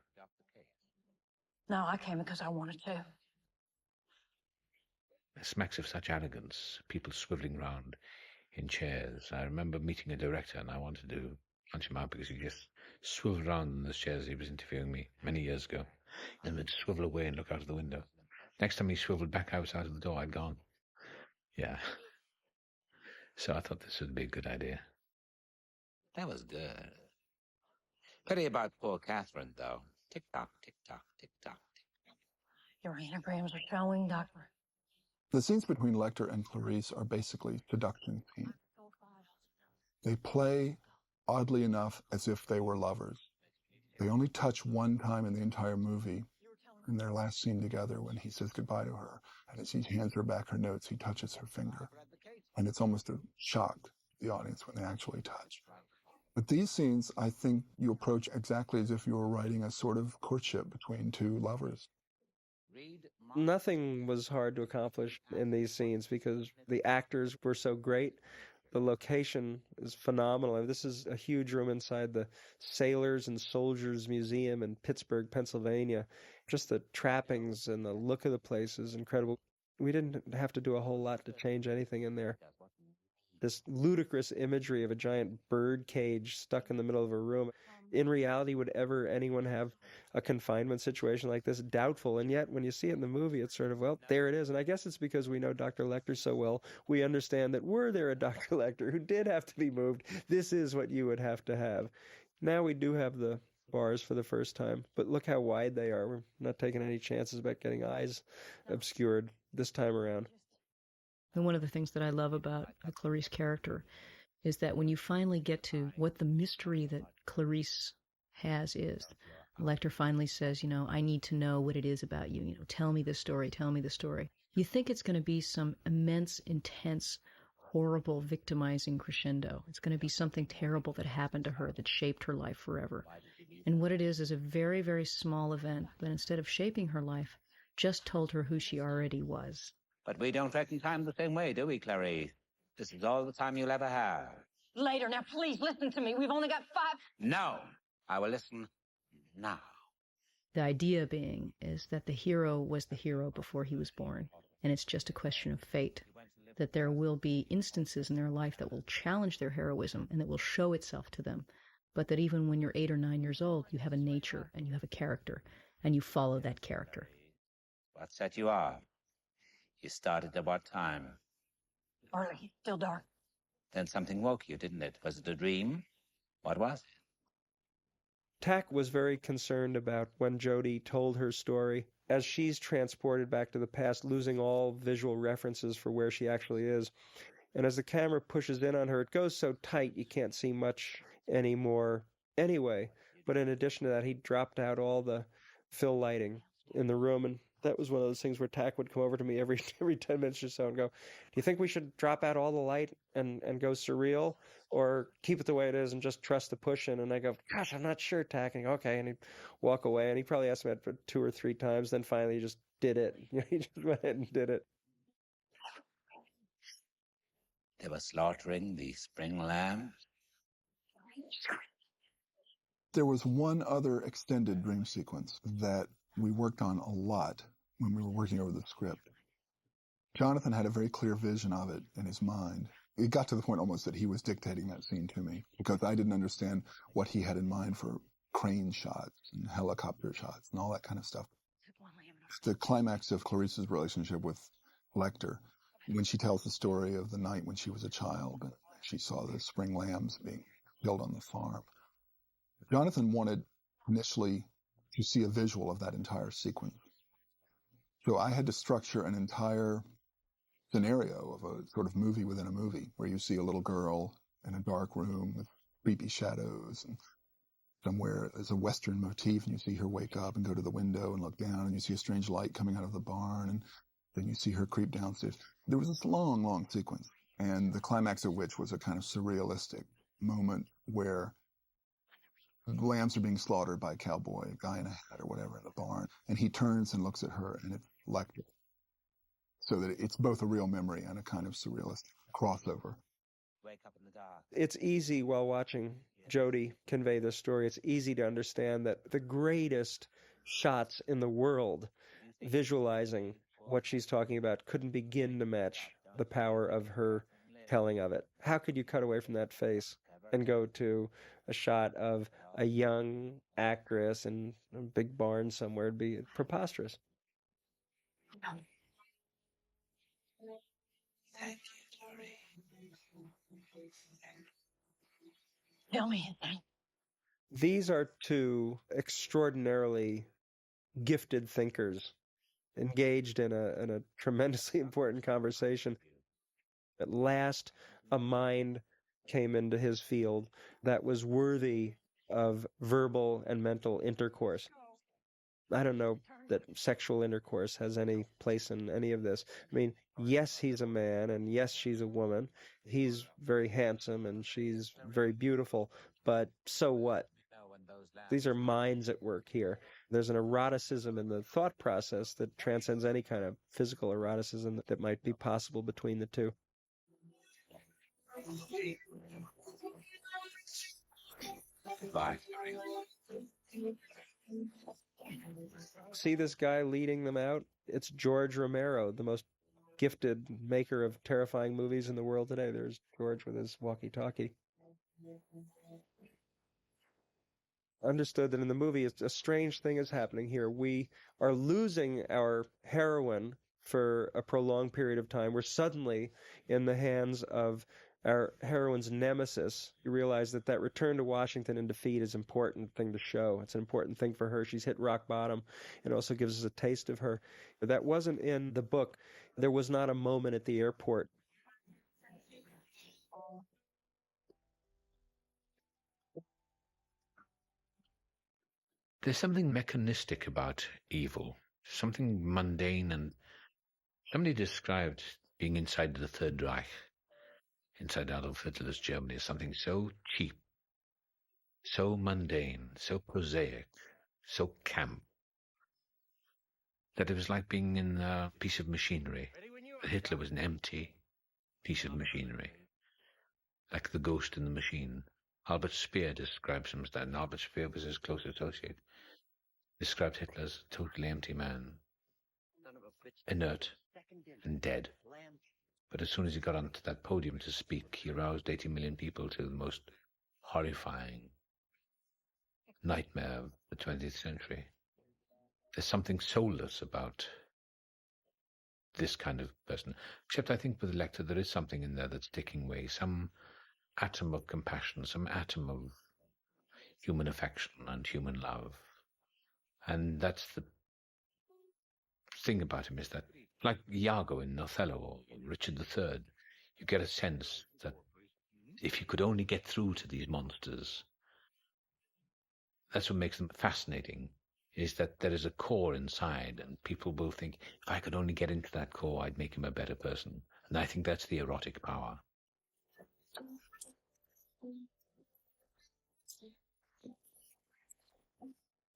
No, I came because I wanted to. It smacks of such arrogance, people swiveling round in chairs. I remember meeting a director and I wanted to punch him out because he just swiveled around in those chairs. He was interviewing me many years ago, and would swivel away and look out of the window. Next time he swiveled back outside of the door, I'd gone. Yeah. So I thought this would be a good idea. That was good. Pity about poor Catherine, though. Tick-tock, tick-tock, tick-tock, tick-tock. Your anagrams are showing, Doctor. The scenes between Lecter and Clarice are basically seduction scenes. They play, oddly enough, as if they were lovers. They only touch one time in the entire movie, in their last scene together, when he says goodbye to her. And as he hands her back her notes, he touches her finger. And it's almost a shock to the audience when they actually touch. But these scenes, I think you approach exactly as if you were writing a sort of courtship between two lovers. Nothing was hard to accomplish in these scenes because the actors were so great. The location is phenomenal. This is a huge room inside the Sailors and Soldiers Museum in Pittsburgh, Pennsylvania. Just the trappings and the look of the place is incredible. We didn't have to do a whole lot to change anything in there. This ludicrous imagery of a giant bird cage stuck in the middle of a room. In reality, would ever anyone have a confinement situation like this? Doubtful. And yet, when you see it in the movie, it's sort of, well, there it is. And I guess it's because we know Dr. Lecter so well, we understand that were there a Dr. Lecter who did have to be moved, this is what you would have to have. Now we do have the bars for the first time, but look how wide they are. We're not taking any chances about getting eyes obscured this time around. And one of the things that I love about the Clarice character is that when you finally get to what the mystery that Clarice has is, Lecter finally says, I need to know what it is about you. Tell me the story, tell me the story. You think it's going to be some immense, intense, horrible, victimizing crescendo. It's going to be something terrible that happened to her that shaped her life forever. And what it is a very, very small event that instead of shaping her life, just told her who she already was. But we don't reckon time the same way, do we, Clarice? This is all the time you'll ever have. Later. Now, please listen to me. We've only got 5... No. I will listen now. The idea being is that the hero was the hero before he was born, and it's just a question of fate. that there will be instances in their life that will challenge their heroism and that will show itself to them, but that even when you're 8 or 9 years old, you have a nature and you have a character, and you follow that character. What set you off? You started at what time? Early, still dark. Then something woke you, didn't it? Was it a dream? What was it? Tack was very concerned about when Jodie told her story, as she's transported back to the past, losing all visual references for where she actually is. And as the camera pushes in on her, it goes so tight you can't see much anymore anyway. But in addition to that, he dropped out all the fill lighting in the room, and that was one of those things where Tack would come over to me every 10 minutes or so and go, "Do you think we should drop out all the light and go surreal, or keep it the way it is and just trust the push-in?" And I go, "Gosh, I'm not sure, Tack." And he go, "Okay." And he'd walk away, and he probably asked me that for 2 or 3 times. Then finally he just did it. He just went ahead and did it. They were slaughtering the spring lambs. There was one other extended dream sequence that we worked on a lot when we were working over the script. Jonathan had a very clear vision of it in his mind. It got to the point almost that he was dictating that scene to me because I didn't understand what he had in mind for crane shots and helicopter shots and all that kind of stuff. The climax of Clarice's relationship with Lecter, when she tells the story of the night when she was a child and she saw the spring lambs being killed on the farm. Jonathan wanted initially to see a visual of that entire sequence. So I had to structure an entire scenario of a sort of movie within a movie where you see a little girl in a dark room with creepy shadows, and somewhere there's a Western motif and you see her wake up and go to the window and look down and you see a strange light coming out of the barn and then you see her creep downstairs. There was this long, long sequence, and the climax of which was a kind of surrealistic moment where the lambs are being slaughtered by a cowboy, a guy in a hat or whatever in the barn, and he turns and looks at her, and it's Lecter. So that it's both a real memory and a kind of surrealistic crossover. Wake up in the dark. It's easy while watching Jodie convey this story, it's easy to understand that the greatest shots in the world visualizing what she's talking about couldn't begin to match the power of her telling of it. How could you cut away from that face and go to a shot of a young actress in a big barn somewhere? It'd be preposterous. Thank you, Laurie. Tell me. These are 2 extraordinarily gifted thinkers engaged in a tremendously important conversation. At last, a mind came into his field that was worthy of verbal and mental intercourse. I don't know that sexual intercourse has any place in any of this. I mean, yes, he's a man, and yes, she's a woman. He's very handsome, and she's very beautiful, but so what? These are minds at work here. There's an eroticism in the thought process that transcends any kind of physical eroticism that might be possible between the 2. Bye. See this guy leading them out? It's George Romero, the most gifted maker of terrifying movies in the world today. There's George with his walkie-talkie. Understood that in the movie, a strange thing is happening here. We are losing our heroine for a prolonged period of time. We're suddenly in the hands of our heroine's nemesis. You realize that return to Washington and defeat is an important thing to show. It's an important thing for her. She's hit rock bottom. It also gives us a taste of her. That wasn't in the book. There was not a moment at the airport. There's something mechanistic about evil, something mundane, and somebody described being inside the Third Reich, inside Adolf Hitler's Germany, as something so cheap, so mundane, so prosaic, so camp, that it was like being in a piece of machinery. Hitler was an empty piece of machinery, like the ghost in the machine. Albert Speer describes him as that, and Albert Speer was his close associate. Described Hitler as a totally empty man, inert and dead. But as soon as he got onto that podium to speak, he aroused 80 million people to the most horrifying nightmare of the 20th century. There's something soulless about this kind of person. Except I think with Lecter there is something in there that's taking away, some atom of compassion, some atom of human affection and human love. And that's the thing about him, is that, like Iago in Othello or Richard III, you get a sense that if you could only get through to these monsters, that's what makes them fascinating, is that there is a core inside, and people will think, if I could only get into that core, I'd make him a better person. And I think that's the erotic power.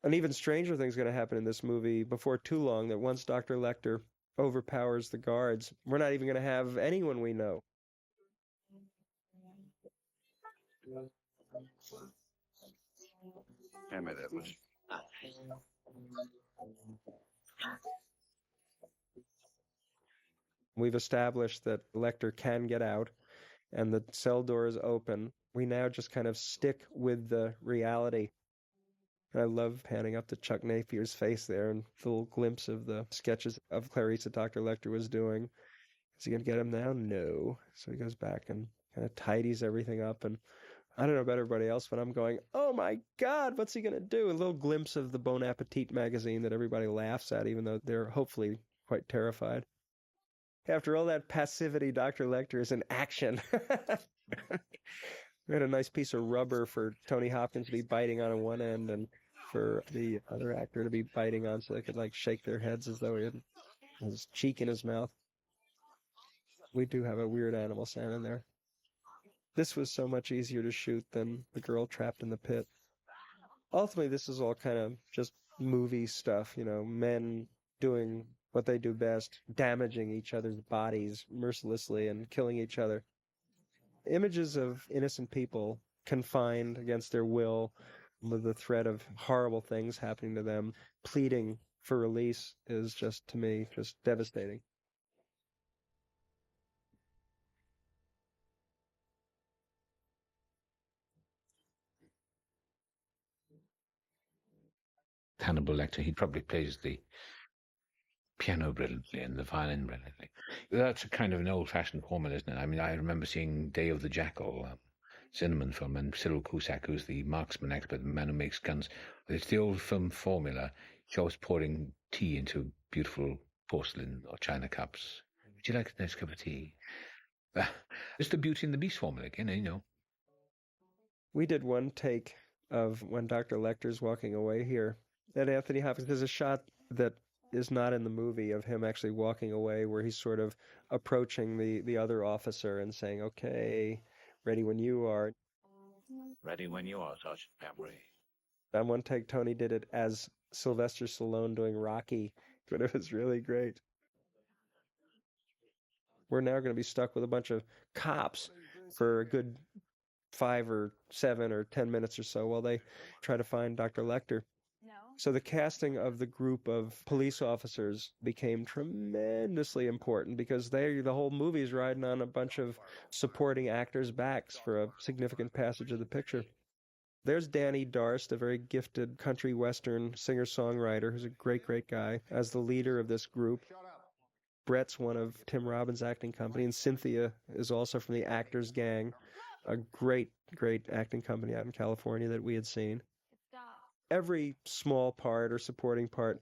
An even stranger thing's going to happen in this movie before too long, that once Dr. Lecter overpowers the guards, we're not even going to have anyone we know. Hand me that list. We've established that Lecter can get out and the cell door is open. We now just kind of stick with the reality. And I love panning up to Chuck Napier's face there and the little glimpse of the sketches of Clarice that Dr. Lecter was doing. Is he going to get him now? No. So he goes back and kind of tidies everything up. And I don't know about everybody else, but I'm going, oh my God, what's he going to do? A little glimpse of the Bon Appetit magazine that everybody laughs at, even though they're hopefully quite terrified. After all that passivity, Dr. Lecter is in action. We had a nice piece of rubber for Tony Hopkins to be biting on one end and for the other actor to be biting on so they could like shake their heads as though he had his cheek in his mouth. We do have a weird animal sound in there. This was so much easier to shoot than the girl trapped in the pit. Ultimately, this is all kind of just movie stuff, you know, men doing what they do best, damaging each other's bodies mercilessly and killing each other. Images of innocent people confined against their will with the threat of horrible things happening to them, pleading for release is just, to me, just devastating. Hannibal Lecter, he probably plays the piano brilliantly and the violin brilliantly. That's a kind of an old-fashioned formula, isn't it? I mean, I remember seeing Day of the Jackal, Zinnemann film, and Cyril Cusack, who's the marksman expert, the man who makes guns. It's the old film formula. He's always pouring tea into beautiful porcelain or china cups. Would you like a nice cup of tea? It's the Beauty and the Beast formula again, you know. We did one take of when Dr. Lecter's walking away here. At Anthony Hopkins, there's a shot that is not in the movie of him actually walking away where he's sort of approaching the other officer and saying, okay, ready when you are. Ready when you are, Sergeant Pembry. On one take, Tony did it as Sylvester Stallone doing Rocky, but it was really great. We're now going to be stuck with a bunch of cops for a good 5 or 7 or 10 minutes or so while they try to find Dr. Lecter. So the casting of the group of police officers became tremendously important because the whole movie is riding on a bunch of supporting actors' backs for a significant passage of the picture. There's Danny Darst, a very gifted country western singer-songwriter who's a great, great guy, as the leader of this group. Brett's one of Tim Robbins' acting company, and Cynthia is also from the Actors Gang, a great, great acting company out in California that we had seen. Every small part or supporting part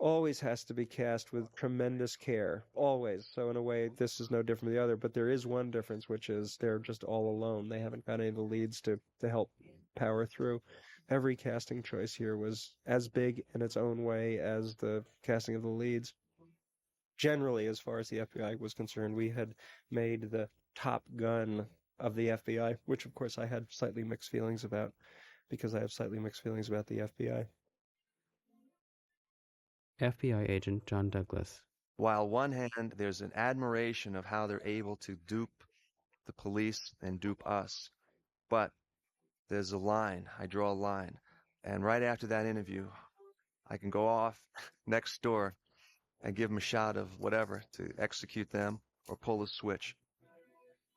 always has to be cast with tremendous care, always. So in a way, this is no different from the other, but there is one difference, which is they're just all alone. They haven't got any of the leads to help power through. Every casting choice here was as big in its own way as the casting of the leads. Generally, as far as the FBI was concerned, we had made the Top Gun of the FBI, which of course I had slightly mixed feelings about, because I have slightly mixed feelings about the FBI. FBI agent John Douglas. While one hand, there's an admiration of how they're able to dupe the police and dupe us. But there's a line. I draw a line. And right after that interview, I can go off next door and give them a shot of whatever to execute them or pull the switch.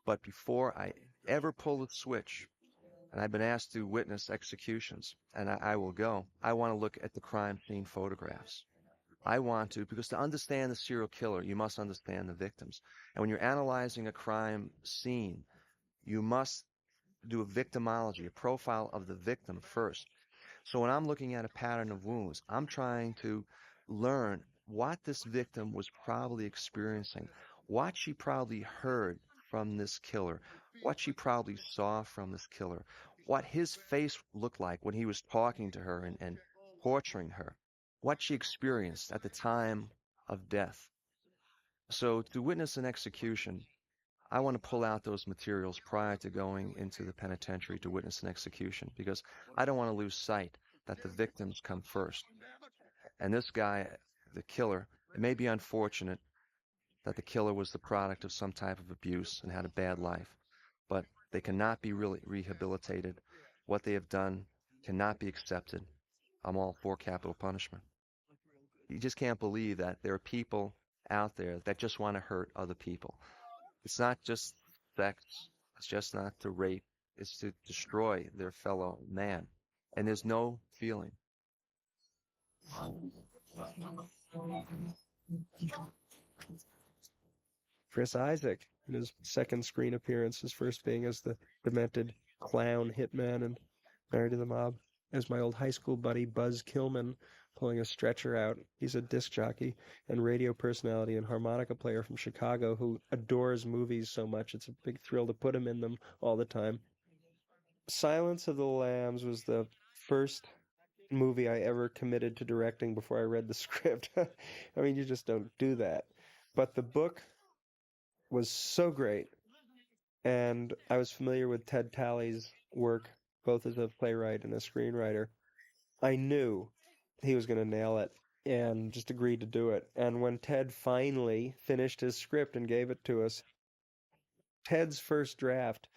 But before I ever pull the switch, and I've been asked to witness executions, and I will go, I want to look at the crime scene photographs. I want to, because to understand the serial killer, you must understand the victims. And when you're analyzing a crime scene, you must do a victimology, a profile of the victim first. So when I'm looking at a pattern of wounds, I'm trying to learn what this victim was probably experiencing, what she probably heard from this killer, what she probably saw from this killer, what his face looked like when he was talking to her and torturing her, what she experienced at the time of death. So to witness an execution, I want to pull out those materials prior to going into the penitentiary to witness an execution, because I don't want to lose sight that the victims come first. And this guy, the killer, it may be unfortunate that the killer was the product of some type of abuse and had a bad life, but they cannot be really rehabilitated. What they have done cannot be accepted. I'm all for capital punishment. You just can't believe that there are people out there that just want to hurt other people. It's not just sex. It's just not to rape. It's to destroy their fellow man. And there's no feeling. Chris Isaac, in his second screen appearance, his first being as the demented clown hitman and Married to the Mob, as my old high school buddy Buzz Killman pulling a stretcher out. He's a disc jockey and radio personality and harmonica player from Chicago who adores movies so much it's a big thrill to put him in them all the time. Silence of the Lambs was the first movie I ever committed to directing before I read the script. I mean, you just don't do that. But the book was so great, and I was familiar with Ted Talley's work, both as a playwright and a screenwriter. I knew he was going to nail it and just agreed to do it. And when Ted finally finished his script and gave it to us, Ted's first draft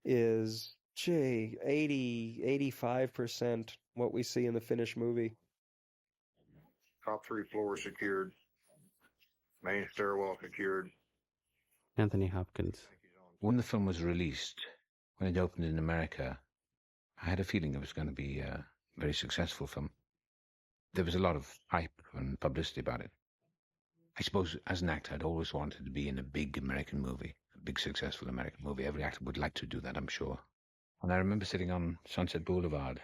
is, 85% what we see in the finished movie. Top 3 floors secured. Main stairwell secured. Anthony Hopkins. When the film was released, when it opened in America, I had a feeling it was going to be a very successful film. There was a lot of hype and publicity about it. I suppose as an actor, I'd always wanted to be in a big American movie, a big successful American movie. Every actor would like to do that, I'm sure. And I remember sitting on Sunset Boulevard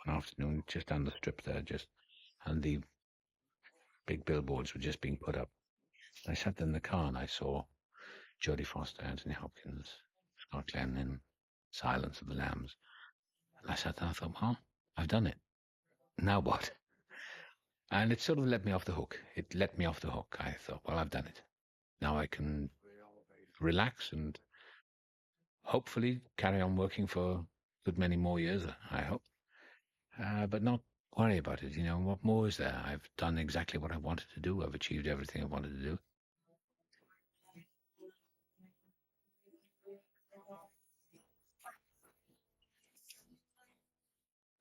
one afternoon, just down the strip there, and the big billboards were just being put up. I sat in the car and I saw Jodie Foster, Anthony Hopkins, Scott Glenn in Silence of the Lambs. And I sat there and I thought, well, I've done it. Now what? And it sort of let me off the hook. It let me off the hook. I thought, well, I've done it. Now I can relax and hopefully carry on working for a good many more years, I hope. But not worry about it. What more is there? I've done exactly what I wanted to do. I've achieved everything I wanted to do.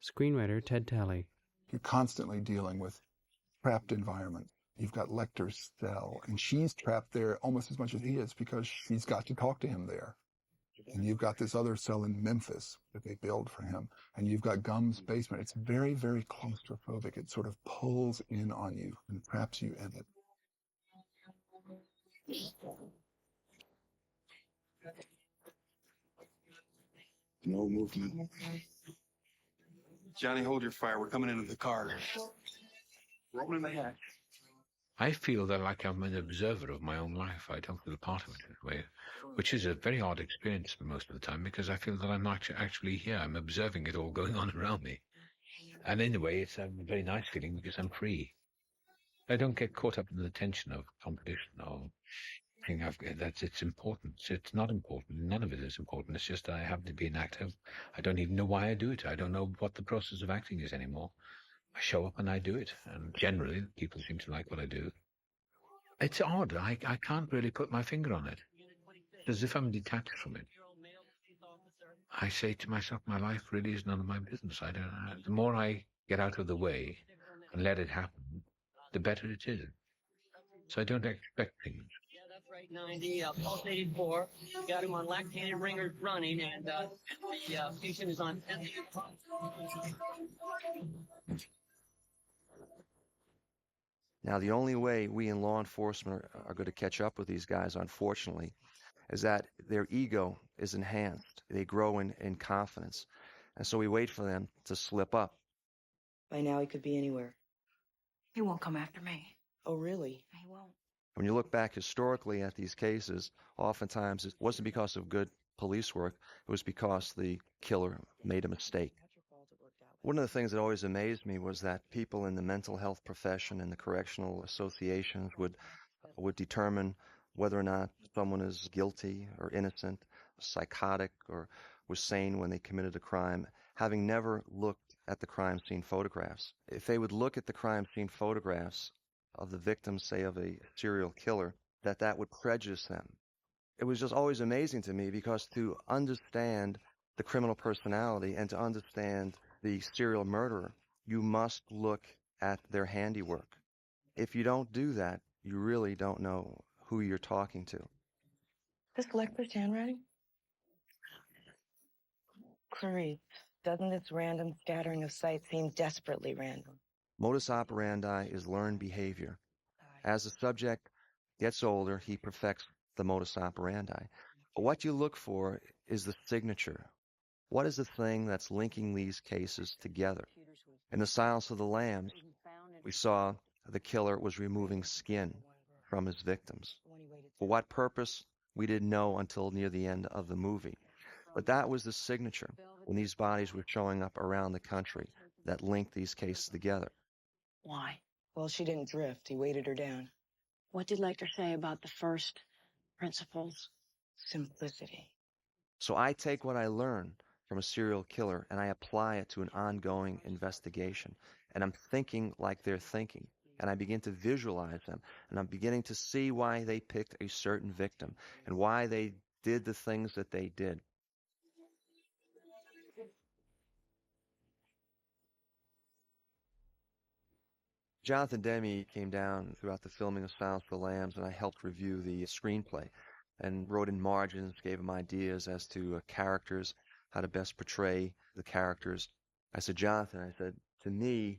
Screenwriter Ted Talley. You're constantly dealing with trapped environments. You've got Lecter's cell, and she's trapped there almost as much as he is because she's got to talk to him there. And you've got this other cell in Memphis that they build for him. And you've got Gum's basement. It's very, very claustrophobic. It sort of pulls in on you and traps you in it. No movement. Johnny, hold your fire. We're coming into the car. We're opening the hatch. I feel that like I'm an observer of my own life. I don't feel a part of it in a way, which is a very odd experience for most of the time because I feel that I'm not actually here. I'm observing it all going on around me. And in a way, it's a very nice feeling because I'm free. I don't get caught up in the tension of competition or think it's important. It's not important. None of it is important. It's just I happen to be an actor. I don't even know why I do it. I don't know what the process of acting is anymore. I show up and I do it. And generally, people seem to like what I do. It's odd. I can't really put my finger on it. It's as if I'm detached from it. I say to myself, my life really is none of my business. The more I get out of the way and let it happen, the better it is. So I don't expect things. Right 90, pulsated 4. Got him on lactated ringers running, and the patient is on. Now, the only way we in law enforcement are going to catch up with these guys, unfortunately, is that their ego is enhanced. They grow in confidence. And so we wait for them to slip up. By now, he could be anywhere. He won't come after me. Oh, really? He won't. When you look back historically at these cases, oftentimes it wasn't because of good police work. It was because the killer made a mistake. One of the things that always amazed me was that people in the mental health profession and the correctional associations would determine whether or not someone is guilty or innocent, psychotic, or was sane when they committed a crime, having never looked at the crime scene photographs. If they would look at the crime scene photographs of the victims, say, of a serial killer, that would prejudice them. It was just always amazing to me, because to understand the criminal personality and to understand the serial murderer, you must look at their handiwork. If you don't do that, you really don't know who you're talking to. This Leclerc's handwriting? Clarice, doesn't this random scattering of sight seem desperately random? Modus operandi is learned behavior. As the subject gets older, he perfects the modus operandi. But what you look for is the signature. What is the thing that's linking these cases together? In The Silence of the Lambs, we saw the killer was removing skin from his victims. For what purpose? We didn't know until near the end of the movie. But that was the signature when these bodies were showing up around the country that linked these cases together. Why? Well, she didn't drift. He weighted her down. What did Lecter say about the first principles? Simplicity. So I take what I learned from a serial killer and I apply it to an ongoing investigation. And I'm thinking like they're thinking. And I begin to visualize them. And I'm beginning to see why they picked a certain victim and why they did the things that they did. Jonathan Demme came down throughout the filming of Silence of the Lambs, and I helped review the screenplay and wrote in margins, gave him ideas as to characters, how to best portray the characters. I said, Jonathan, I said, to me,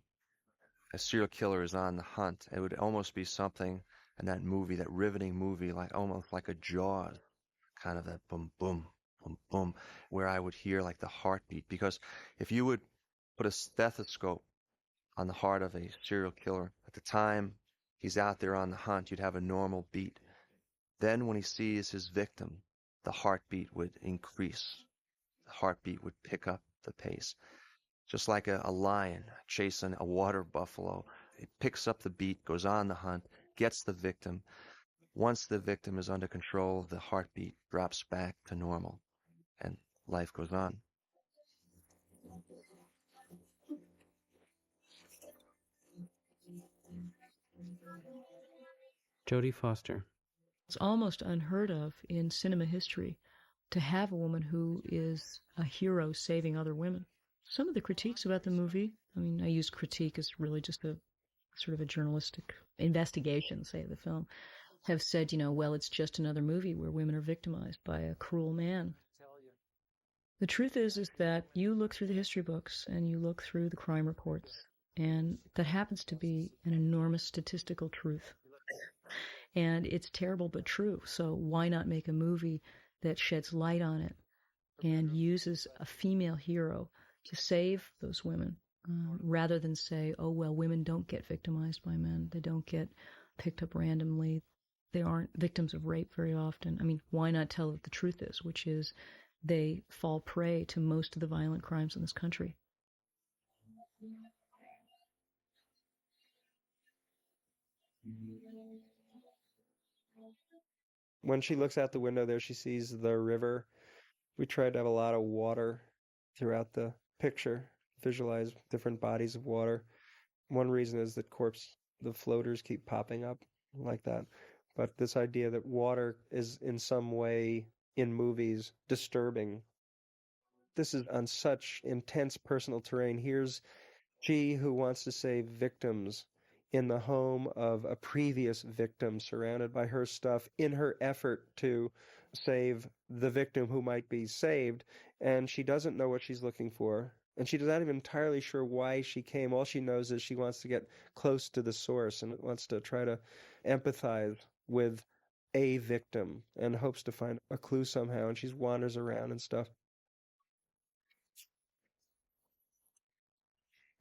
a serial killer is on the hunt. It would almost be something in that movie, that riveting movie, like almost like a Jaws, kind of that boom, boom, boom, boom, where I would hear like the heartbeat. Because if you would put a stethoscope on the heart of a serial killer, at the time he's out there on the hunt, you'd have a normal beat. Then when he sees his victim, the heartbeat would increase. The heartbeat would pick up the pace. Just like a lion chasing a water buffalo. It picks up the beat, goes on the hunt, gets the victim. Once the victim is under control, the heartbeat drops back to normal, and life goes on. Jodie Foster. It's almost unheard of in cinema history to have a woman who is a hero saving other women. Some of the critiques about the movie, I mean, I use critique as really just a sort of a journalistic investigation, say, of the film, have said, well, it's just another movie where women are victimized by a cruel man. The truth is that you look through the history books and you look through the crime reports, and that happens to be an enormous statistical truth. And it's terrible but true. So why not make a movie that sheds light on it and uses a female hero to save those women, rather than say, oh, well, women don't get victimized by men. They don't get picked up randomly. They aren't victims of rape very often. I mean, why not tell what the truth is, which is they fall prey to most of the violent crimes in this country. When she looks out the window there, she sees the river. We tried to have a lot of water throughout the picture, visualize different bodies of water. One reason is that the floaters keep popping up like that. But this idea that water is in some way in movies disturbing. This is on such intense personal terrain. Here's she who wants to save victims in the home of a previous victim, surrounded by her stuff, in her effort to save the victim who might be saved. And she doesn't know what she's looking for. And she's not even entirely sure why she came. All she knows is she wants to get close to the source and wants to try to empathize with a victim and hopes to find a clue somehow. And she wanders around and stuff.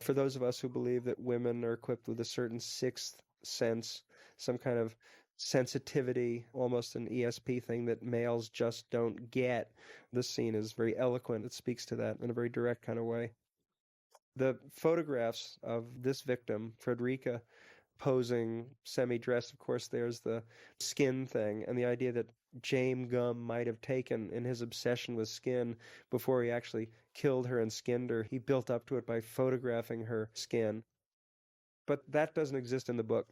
For those of us who believe that women are equipped with a certain sixth sense, some kind of sensitivity, almost an ESP thing that males just don't get, this scene is very eloquent. It speaks to that in a very direct kind of way. The photographs of this victim, Frederica, posing semi-dressed, of course, there's the skin thing, and the idea that James Gumb might have taken in his obsession with skin before he actually killed her and skinned her. He built up to it by photographing her skin. But that doesn't exist in the book.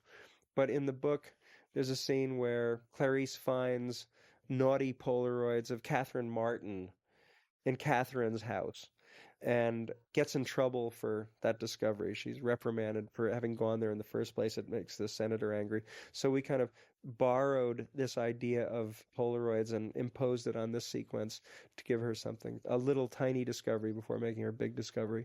But in the book, there's a scene where Clarice finds naughty Polaroids of Catherine Martin in Catherine's house and gets in trouble for that discovery. She's reprimanded for having gone there in the first place. It makes the senator angry. So we kind of borrowed this idea of Polaroids and imposed it on this sequence to give her something, a little tiny discovery before making her big discovery.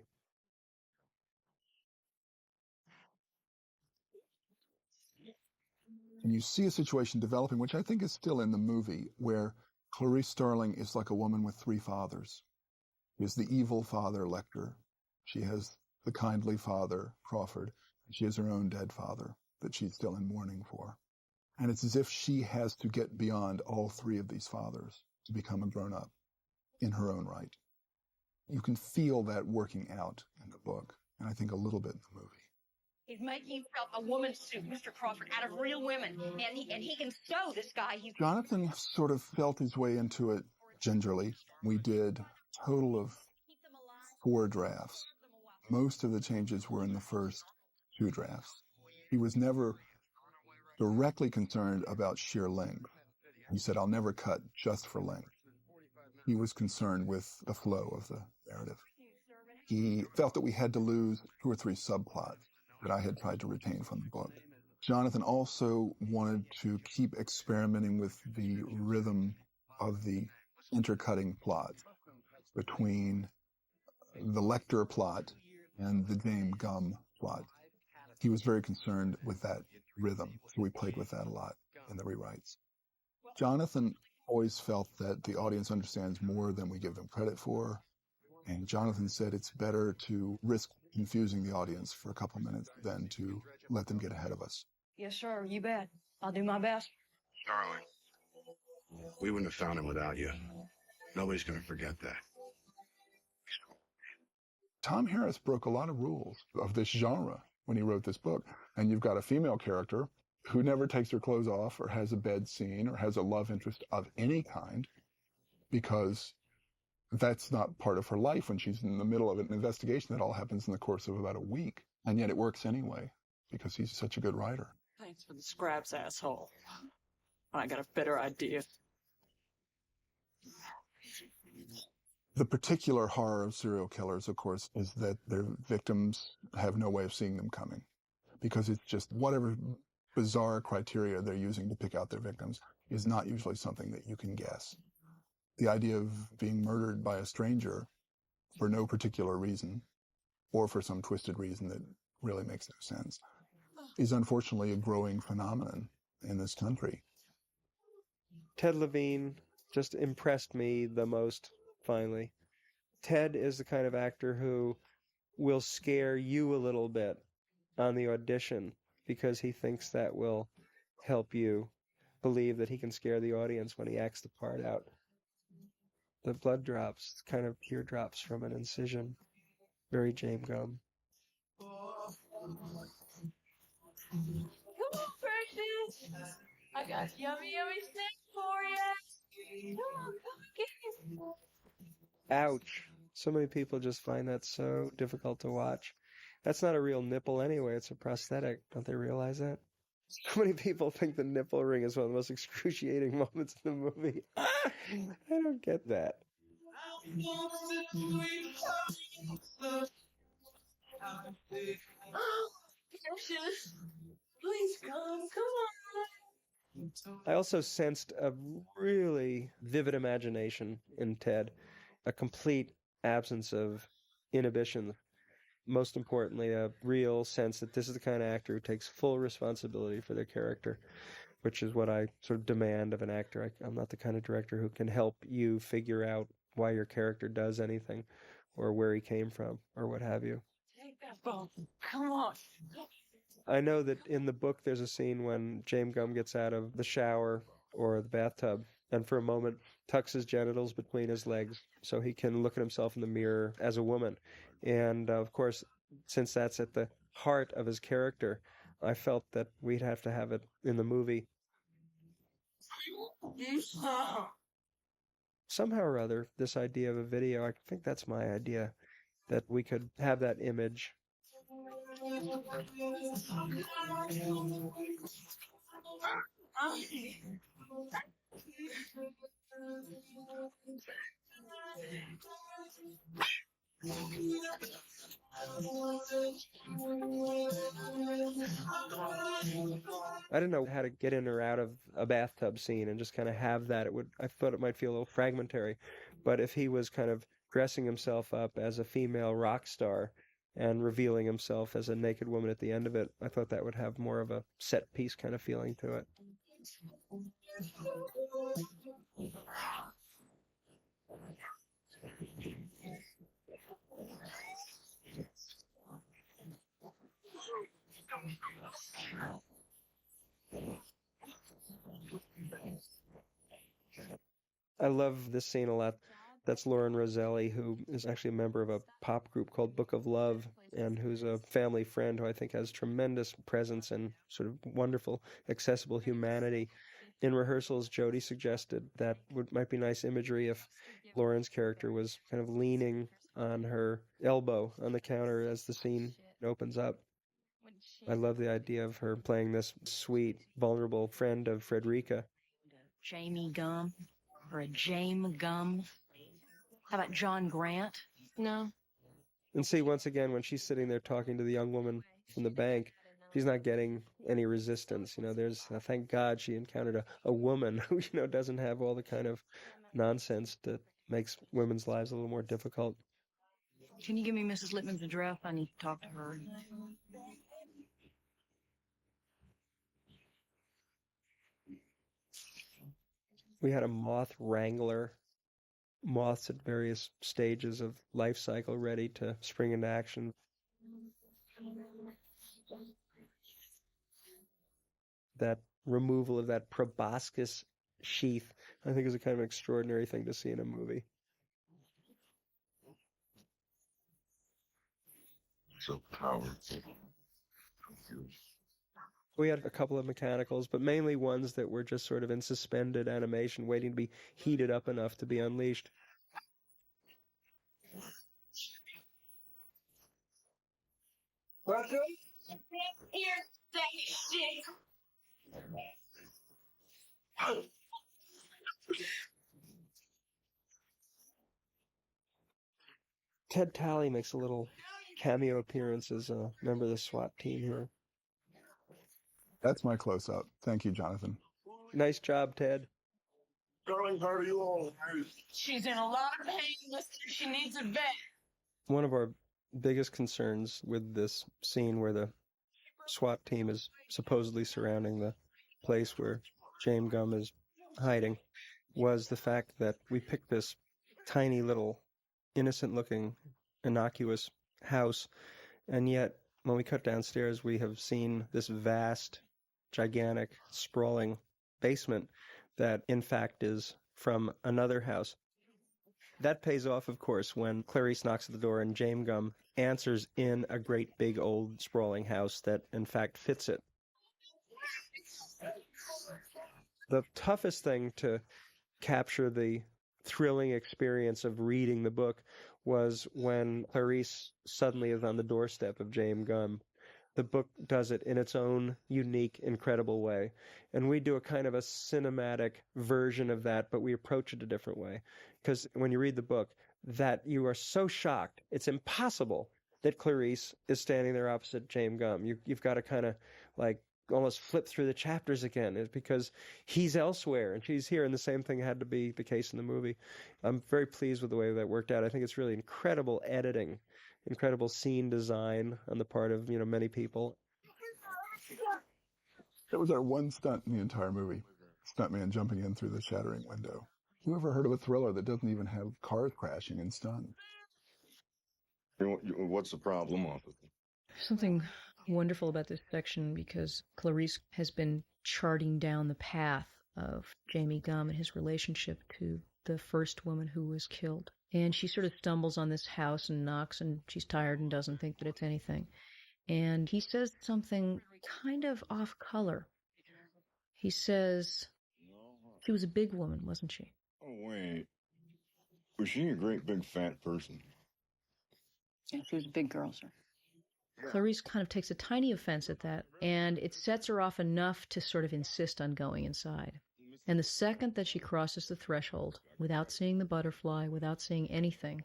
And you see a situation developing, which I think is still in the movie, where Clarice Starling is like a woman with three fathers. She has the evil father, Lecter. She has the kindly father, Crawford. And she has her own dead father that she's still in mourning for. And it's as if she has to get beyond all three of these fathers to become a grown-up in her own right. You can feel that working out in the book, and I think a little bit in the movie. He's making himself a woman's suit, Mr. Crawford, out of real women. And he can sew this guy. Jonathan sort of felt his way into it gingerly. We did a total of 4 drafts. Most of the changes were in the first 2 drafts. He was never directly concerned about sheer length. He said, I'll never cut just for length. He was concerned with the flow of the narrative. He felt that we had to lose 2 or 3 subplots that I had tried to retain from the book. Jonathan also wanted to keep experimenting with the rhythm of the intercutting plot between the Lecter plot and the James Gumb plot. He was very concerned with that rhythm, so we played with that a lot in the rewrites. Jonathan always felt that the audience understands more than we give them credit for, and Jonathan said it's better to risk confusing the audience for a couple minutes than to let them get ahead of us. Yes, sir, you bet. I'll do my best. Darling, we wouldn't have found him without you. Nobody's going to forget that. Tom Harris broke a lot of rules of this genre when he wrote this book. And you've got a female character who never takes her clothes off or has a bed scene or has a love interest of any kind, because that's not part of her life when she's in the middle of an investigation that all happens in the course of about a week. And yet it works anyway, because he's such a good writer. Thanks for the scraps, asshole. I got a better idea. The particular horror of serial killers, of course, is that their victims have no way of seeing them coming, because it's just whatever bizarre criteria they're using to pick out their victims is not usually something that you can guess. The idea of being murdered by a stranger for no particular reason, or for some twisted reason that really makes no sense, is unfortunately a growing phenomenon in this country. Ted Levine just impressed me the most, finally. Ted is the kind of actor who will scare you a little bit on the audition because he thinks that will help you believe that he can scare the audience when he acts the part out. The blood drops, kind of teardrops from an incision. Very James Gumb. Come on, precious. I got yummy, yummy snacks for you. Come on, get it. Ouch. So many people just find that so difficult to watch. That's not a real nipple anyway. It's a prosthetic. Don't they realize that? So many people think the nipple ring is one of the most excruciating moments in the movie. I don't get that. Precious. Please come on. I also sensed a really vivid imagination in Ted, a complete absence of inhibition. Most importantly, a real sense that this is the kind of actor who takes full responsibility for their character, which is what I sort of demand of an actor. I'm not the kind of director who can help you figure out why your character does anything or where he came from or what have you. Take that phone. Come on. I know that in the book there's a scene when James Gumb gets out of the shower or the bathtub and for a moment tucks his genitals between his legs so he can look at himself in the mirror as a woman. And of course, since that's at the heart of his character, I felt that we'd have to have it in the movie. Somehow or other, this idea of a video, I think that's my idea, that we could have that image. I didn't know how to get in or out of a bathtub scene and just kind of have that. I thought it might feel a little fragmentary, but if he was kind of dressing himself up as a female rock star and revealing himself as a naked woman at the end of it, I thought that would have more of a set piece kind of feeling to it. I love this scene a lot. That's Lauren Roselli, who is actually a member of a pop group called Book of Love, and who's a family friend who I think has tremendous presence and sort of wonderful, accessible humanity. In rehearsals, Jodie suggested that might be nice imagery if Lauren's character was kind of leaning on her elbow on the counter as the scene opens up. I love the idea of her playing this sweet, vulnerable friend of Frederica. Jamie Gumb or a James Gumb. How about John Grant? No. And see, once again, when she's sitting there talking to the young woman from the bank, she's not getting any resistance. There's, thank God she encountered a woman who, doesn't have all the kind of nonsense that makes women's lives a little more difficult. Can you give me Mrs. Lippman's address? I need to talk to her. We had a moth wrangler, moths at various stages of life cycle ready to spring into action. That removal of that proboscis sheath, I think, is a kind of extraordinary thing to see in a movie. So powerful. We had a couple of mechanicals, but mainly ones that were just sort of in suspended animation, waiting to be heated up enough to be unleashed. Welcome. Here, that shit. Ted Talley makes a little cameo appearance as a member of the SWAT team here. That's my close-up. Thank you, Jonathan. Nice job, Ted. Darling, how are you all? She's in a lot of pain, mister. She needs a vet. One of our biggest concerns with this scene where the SWAT team is supposedly surrounding the place where James Gumb is hiding was the fact that we picked this tiny little innocent-looking, innocuous house, and yet when we cut downstairs we have seen this vast, gigantic, sprawling basement that in fact is from another house. That pays off, of course, when Clarice knocks at the door and James Gumb answers in a great big old sprawling house that in fact fits it. The toughest thing to capture the thrilling experience of reading the book was when Clarice suddenly is on the doorstep of James Gumb. The book does it in its own unique, incredible way. And we do a kind of a cinematic version of that, but we approach it a different way. Because when you read the book, that you are so shocked, it's impossible that Clarice is standing there opposite James Gumb. You've got to kind of like almost flip through the chapters again, is because he's elsewhere and she's here, and the same thing had to be the case in the movie. I'm very pleased with the way that worked out. I think it's really incredible editing, incredible scene design on the part of, many people. That was our one stunt in the entire movie. Stuntman jumping in through the shattering window. Who ever heard of a thriller that doesn't even have cars crashing and stunts? What's the problem, officer? Something wonderful about this section because Clarice has been charting down the path of Jamie Gumb and his relationship to the first woman who was killed. And she sort of stumbles on this house and knocks, and she's tired and doesn't think that it's anything. And he says something kind of off color. He says, she was a big woman, wasn't she? Oh, wait. Was she a great big fat person? Yeah, she was a big girl, sir. Clarice kind of takes a tiny offense at that, and it sets her off enough to sort of insist on going inside. And the second that she crosses the threshold, without seeing the butterfly, without seeing anything,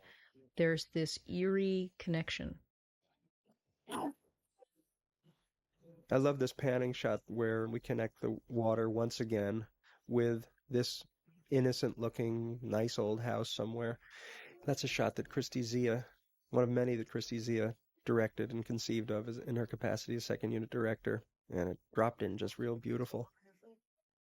there's this eerie connection. I love this panning shot where we connect the water once again with this innocent-looking, nice old house somewhere. That's a shot that Christy Zia, one of many that Christy Zia directed and conceived of in her capacity as second unit director, and it dropped in just real beautiful.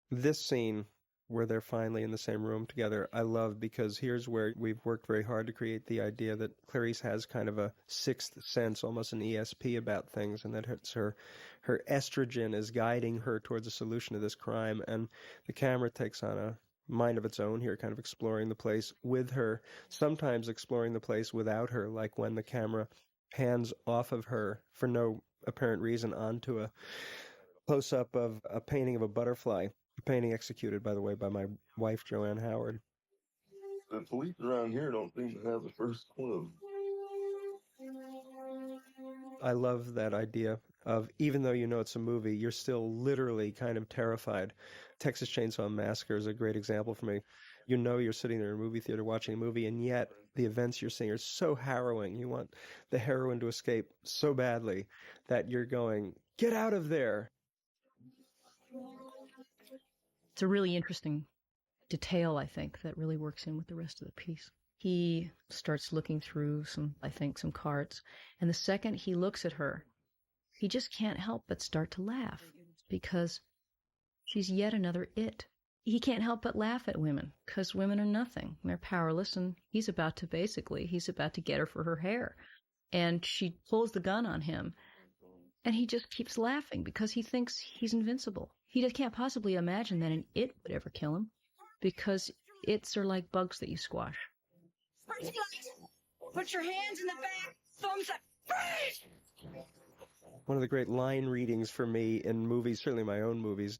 This scene where they're finally in the same room together, I love, because here's where we've worked very hard to create the idea that Clarice has kind of a sixth sense, almost an ESP about things, and that it's her estrogen is guiding her towards a solution to this crime, and the camera takes on a mind of its own here, kind of exploring the place with her, sometimes exploring the place without her, like when the camera pans off of her for no apparent reason onto a close-up of a painting of a butterfly, a painting executed, by the way, by my wife, Joanne Howard. The police around here don't seem to have the first clue. I love that idea of, even though you know it's a movie, you're still literally kind of terrified. Texas Chainsaw Massacre is a great example for me. You know you're sitting there in a movie theater watching a movie, and yet the events you're seeing are so harrowing. You want the heroine to escape so badly that you're going, get out of there! It's a really interesting detail, I think, that really works in with the rest of the piece. He starts looking through some cards, and the second he looks at her, he just can't help but start to laugh, because she's yet another it. He can't help but laugh at women, because women are nothing. They're powerless, and he's about to get her for her hair. And she pulls the gun on him, and he just keeps laughing because he thinks he's invincible. He just can't possibly imagine that an it would ever kill him, because its are like bugs that you squash. Put your hands in the back, thumbs up, freeze! One of the great line readings for me in movies, certainly my own movies,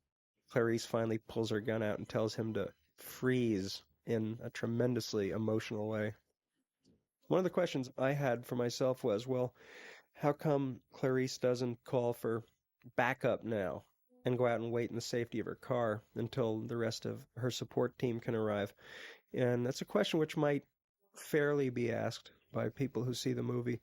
Clarice finally pulls her gun out and tells him to freeze in a tremendously emotional way. One of the questions I had for myself was, well, how come Clarice doesn't call for backup now and go out and wait in the safety of her car until the rest of her support team can arrive? And that's a question which might fairly be asked by people who see the movie,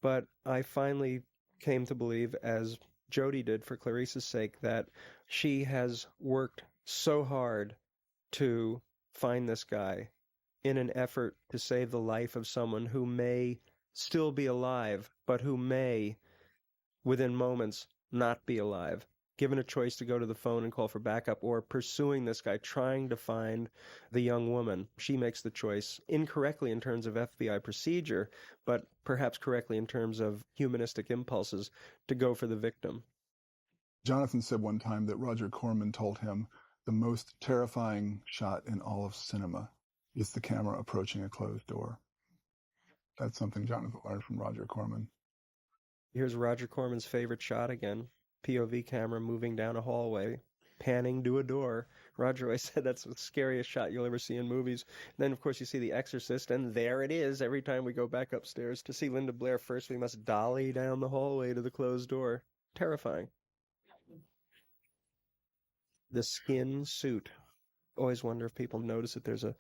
but I finally came to believe, as Jodie did for Clarice's sake, that she has worked so hard to find this guy in an effort to save the life of someone who may still be alive, but who may, within moments, not be alive. Given a choice to go to the phone and call for backup, or pursuing this guy, trying to find the young woman, she makes the choice, incorrectly in terms of FBI procedure, but perhaps correctly in terms of humanistic impulses, to go for the victim. Jonathan said one time that Roger Corman told him the most terrifying shot in all of cinema is the camera approaching a closed door. That's something Jonathan learned from Roger Corman. Here's Roger Corman's favorite shot again. POV camera moving down a hallway, panning to a door. Roger always said that's the scariest shot you'll ever see in movies. And then, of course, you see The Exorcist, and there it is. Every time we go back upstairs to see Linda Blair first, we must dolly down the hallway to the closed door. Terrifying. The skin suit. Always wonder if people notice that there's a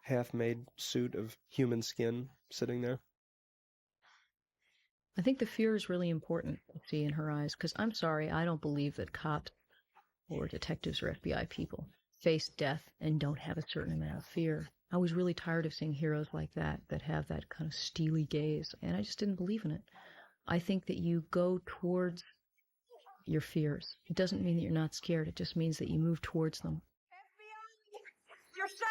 half-made suit of human skin sitting there. I think the fear is really important to see in her eyes, because I'm sorry, I don't believe that cops or detectives or FBI people face death and don't have a certain amount of fear. I was really tired of seeing heroes like that have that kind of steely gaze, and I just didn't believe in it. I think that you go towards your fears. It doesn't mean that you're not scared. It just means that you move towards them. You're safe.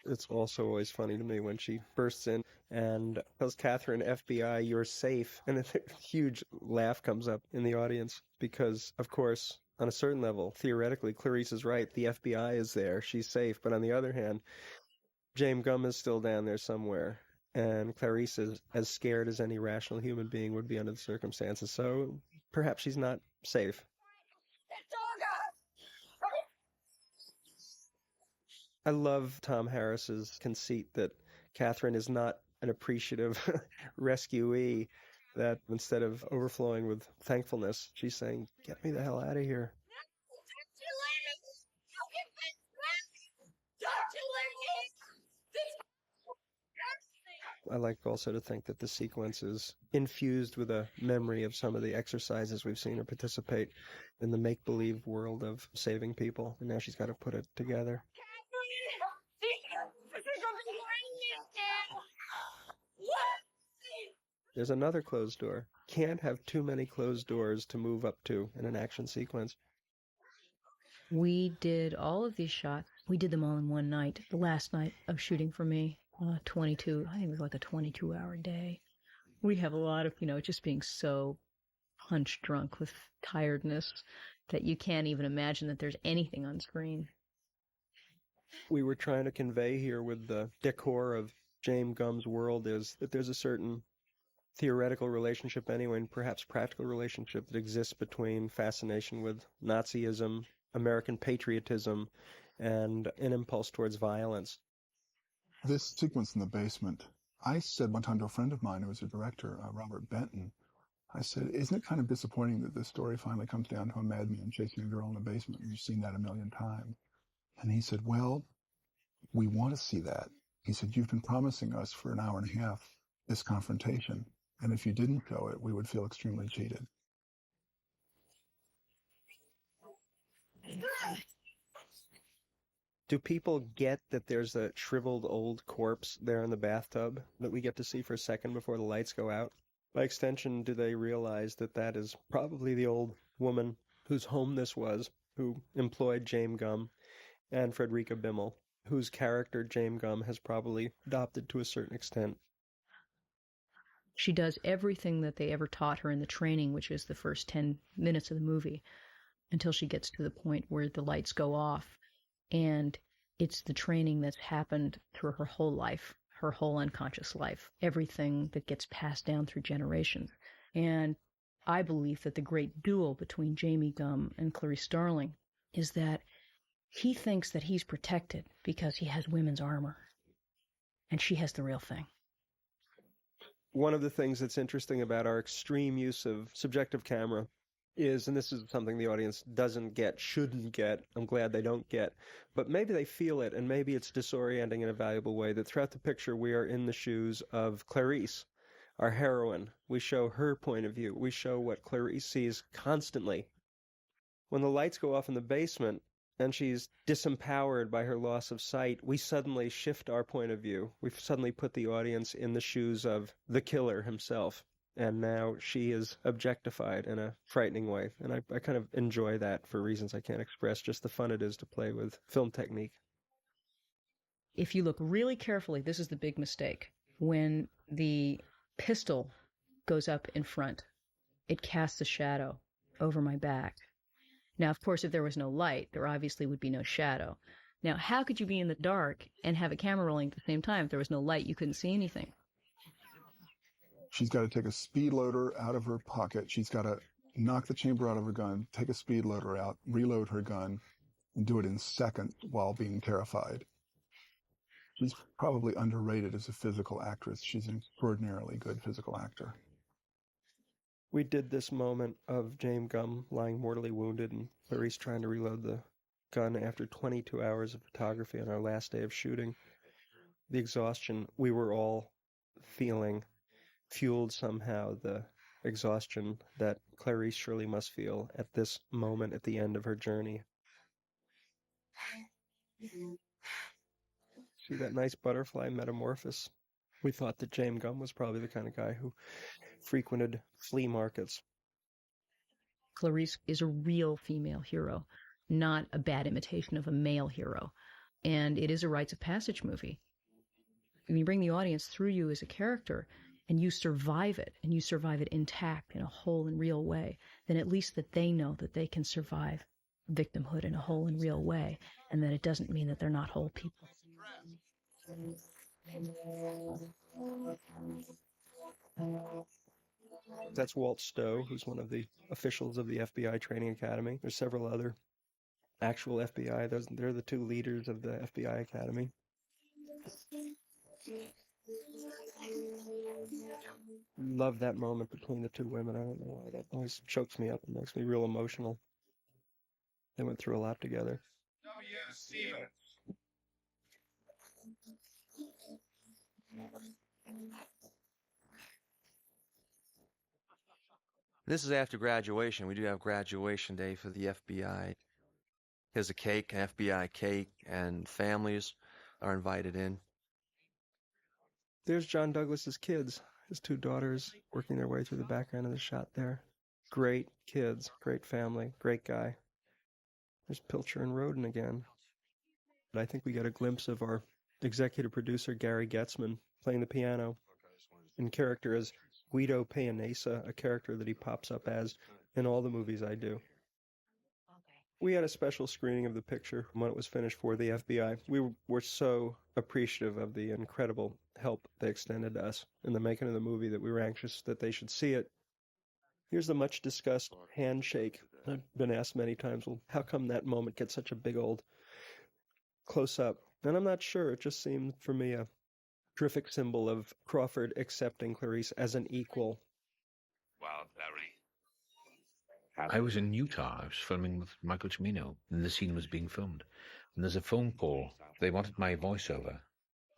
It's also always funny to me when she bursts in and tells Catherine, FBI, you're safe. And a huge laugh comes up in the audience because, of course, on a certain level, theoretically, Clarice is right. The FBI is there. She's safe. But on the other hand, James Gumb is still down there somewhere. And Clarice is as scared as any rational human being would be under the circumstances. So perhaps she's not safe. I love Tom Harris's conceit that Catherine is not an appreciative rescuee, that instead of overflowing with thankfulness, she's saying, get me the hell out of here. I like also to think that the sequence is infused with a memory of some of the exercises we've seen her participate in the make-believe world of saving people, and now she's got to put it together. There's another closed door. Can't have too many closed doors to move up to in an action sequence. We did all of these shots. We did them all in one night, the last night of shooting for me. 22, I think it was like a 22-hour day. We have a lot of, just being so punch drunk with tiredness that you can't even imagine that there's anything on screen. We were trying to convey here with the decor of James Gumb's world is that there's a certain theoretical relationship anyway, and perhaps practical relationship that exists between fascination with Nazism, American patriotism, and an impulse towards violence. This sequence in the basement, I said one time to a friend of mine who was a director, Robert Benton, I said, isn't it kind of disappointing that this story finally comes down to a madman chasing a girl in the basement? You've seen that a million times. And he said, well, we want to see that. He said, you've been promising us for an hour and a half this confrontation. And if you didn't show it, we would feel extremely cheated. Do people get that there's a shriveled old corpse there in the bathtub that we get to see for a second before the lights go out? By extension, do they realize that that is probably the old woman whose home this was, who employed James Gumb, and Frederica Bimmel, whose character James Gumb has probably adopted to a certain extent? She does everything that they ever taught her in the training, which is the first 10 minutes of the movie, until she gets to the point where the lights go off. And it's the training that's happened through her whole life, her whole unconscious life, everything that gets passed down through generations. And I believe that the great duel between Jamie Gumb and Clarice Starling is that he thinks that he's protected because he has women's armor, and she has the real thing. One of the things that's interesting about our extreme use of subjective camera is, and this is something the audience doesn't get, shouldn't get, I'm glad they don't get, but maybe they feel it, and maybe it's disorienting in a valuable way, that throughout the picture we are in the shoes of Clarice, our heroine. We show her point of view. We show what Clarice sees constantly. When the lights go off in the basement, and she's disempowered by her loss of sight, we suddenly shift our point of view. We've suddenly put the audience in the shoes of the killer himself. And now she is objectified in a frightening way. And I kind of enjoy that for reasons I can't express, just the fun it is to play with film technique. If you look really carefully, this is the big mistake. When the pistol goes up in front, it casts a shadow over my back. Now, of course, if there was no light, there obviously would be no shadow. Now, how could you be in the dark and have a camera rolling at the same time? If there was no light, you couldn't see anything. She's got to take a speed loader out of her pocket. She's got to knock the chamber out of her gun, take a speed loader out, reload her gun, and do it in seconds while being terrified. She's probably underrated as a physical actress. She's an extraordinarily good physical actor. We did this moment of James Gumb lying mortally wounded and Clarice trying to reload the gun after 22 hours of photography on our last day of shooting. The exhaustion we were all feeling fueled somehow the exhaustion that Clarice surely must feel at this moment at the end of her journey. See that nice butterfly metamorphosis? We thought that James Gunn was probably the kind of guy who frequented flea markets. Clarice is a real female hero, not a bad imitation of a male hero. And it is a rites of passage movie. When you bring the audience through you as a character and you survive it, and you survive it intact in a whole and real way, then at least that they know that they can survive victimhood in a whole and real way, and that it doesn't mean that they're not whole people. That's Walt Stowe, who's one of the officials of the FBI Training Academy. There's several other actual FBI. They're the two leaders of the FBI Academy. Love that moment between the two women. I don't know why. That always chokes me up and makes me real emotional. They went through a lot together. This is after graduation. We do have graduation day for the FBI. Here's a cake, an FBI cake, and families are invited in. There's John Douglas's kids, his two daughters, working their way through the background of the shot there. Great kids, great family, great guy. There's Pilcher and Roden again. But I think we get a glimpse of our executive producer, Gary Getzman, playing the piano in character as Guido Peonesa, a character that he pops up as in all the movies I do. We had a special screening of the picture when it was finished for the FBI. We were so appreciative of the incredible help they extended to us in the making of the movie that we were anxious that they should see it. Here's the much discussed handshake. I've been asked many times, well, how come that moment gets such a big old close-up? And I'm not sure. It just seemed for me a terrific symbol of Crawford accepting Clarice as an equal. Well, Larry. I was in Utah. I was filming with Michael Cimino, and the scene was being filmed. And there's a phone call. They wanted my voiceover.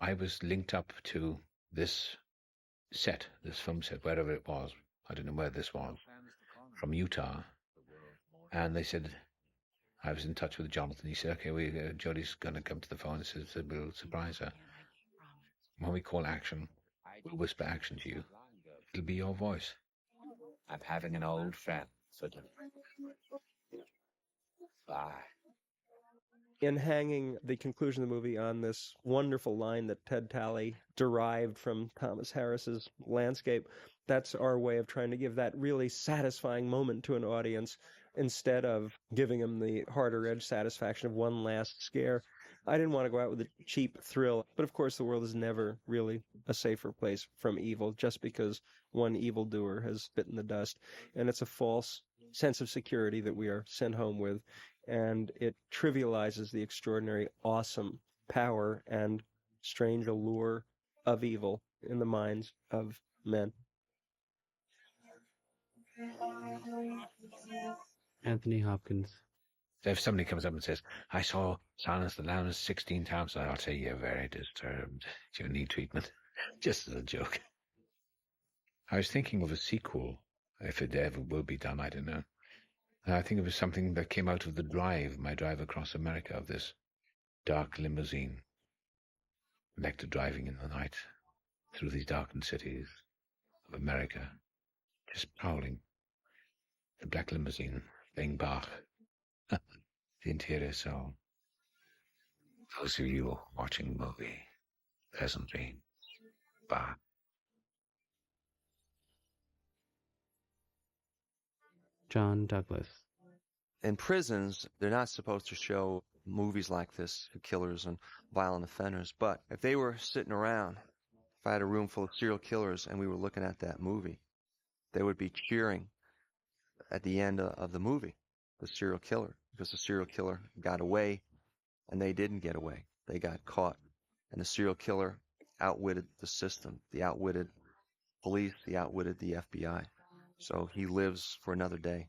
I was linked up to this set, this film set, wherever it was. I don't know where this was, from Utah. And they said, I was in touch with Jonathan. He said, okay, Jodie's going to come to the phone. He said, we'll surprise her. When we call action, we'll whisper action to you. It'll be your voice. I'm having an old friend for dinner. Bye. In hanging the conclusion of the movie on this wonderful line that Ted Talley derived from Thomas Harris's Landscape, that's our way of trying to give that really satisfying moment to an audience instead of giving them the harder-edged satisfaction of one last scare. I didn't want to go out with a cheap thrill, but of course the world is never really a safer place from evil just because one evildoer has bitten the dust. And it's a false sense of security that we are sent home with, and it trivializes the extraordinary, awesome power and strange allure of evil in the minds of men. Anthony Hopkins. If somebody comes up and says, I saw Silence of the Lambs 16 times, I'll say, you're very disturbed. You need treatment. Just as a joke. I was thinking of a sequel, if it ever will be done, I don't know. I think it was something that came out of The Drive, my drive across America, of this dark limousine. Lecter driving in the night through these darkened cities of America, just prowling. The black limousine, playing Bach. The interior soul. Those of you watching the movie, pleasant dreams. Bye. John Douglas. In prisons, they're not supposed to show movies like this, killers and violent offenders, but if they were sitting around, if I had a room full of serial killers and we were looking at that movie, they would be cheering at the end of the movie, the serial killer, because the serial killer got away and they didn't get away. They got caught. And the serial killer outwitted the system. He outwitted police. He outwitted the FBI. So he lives for another day.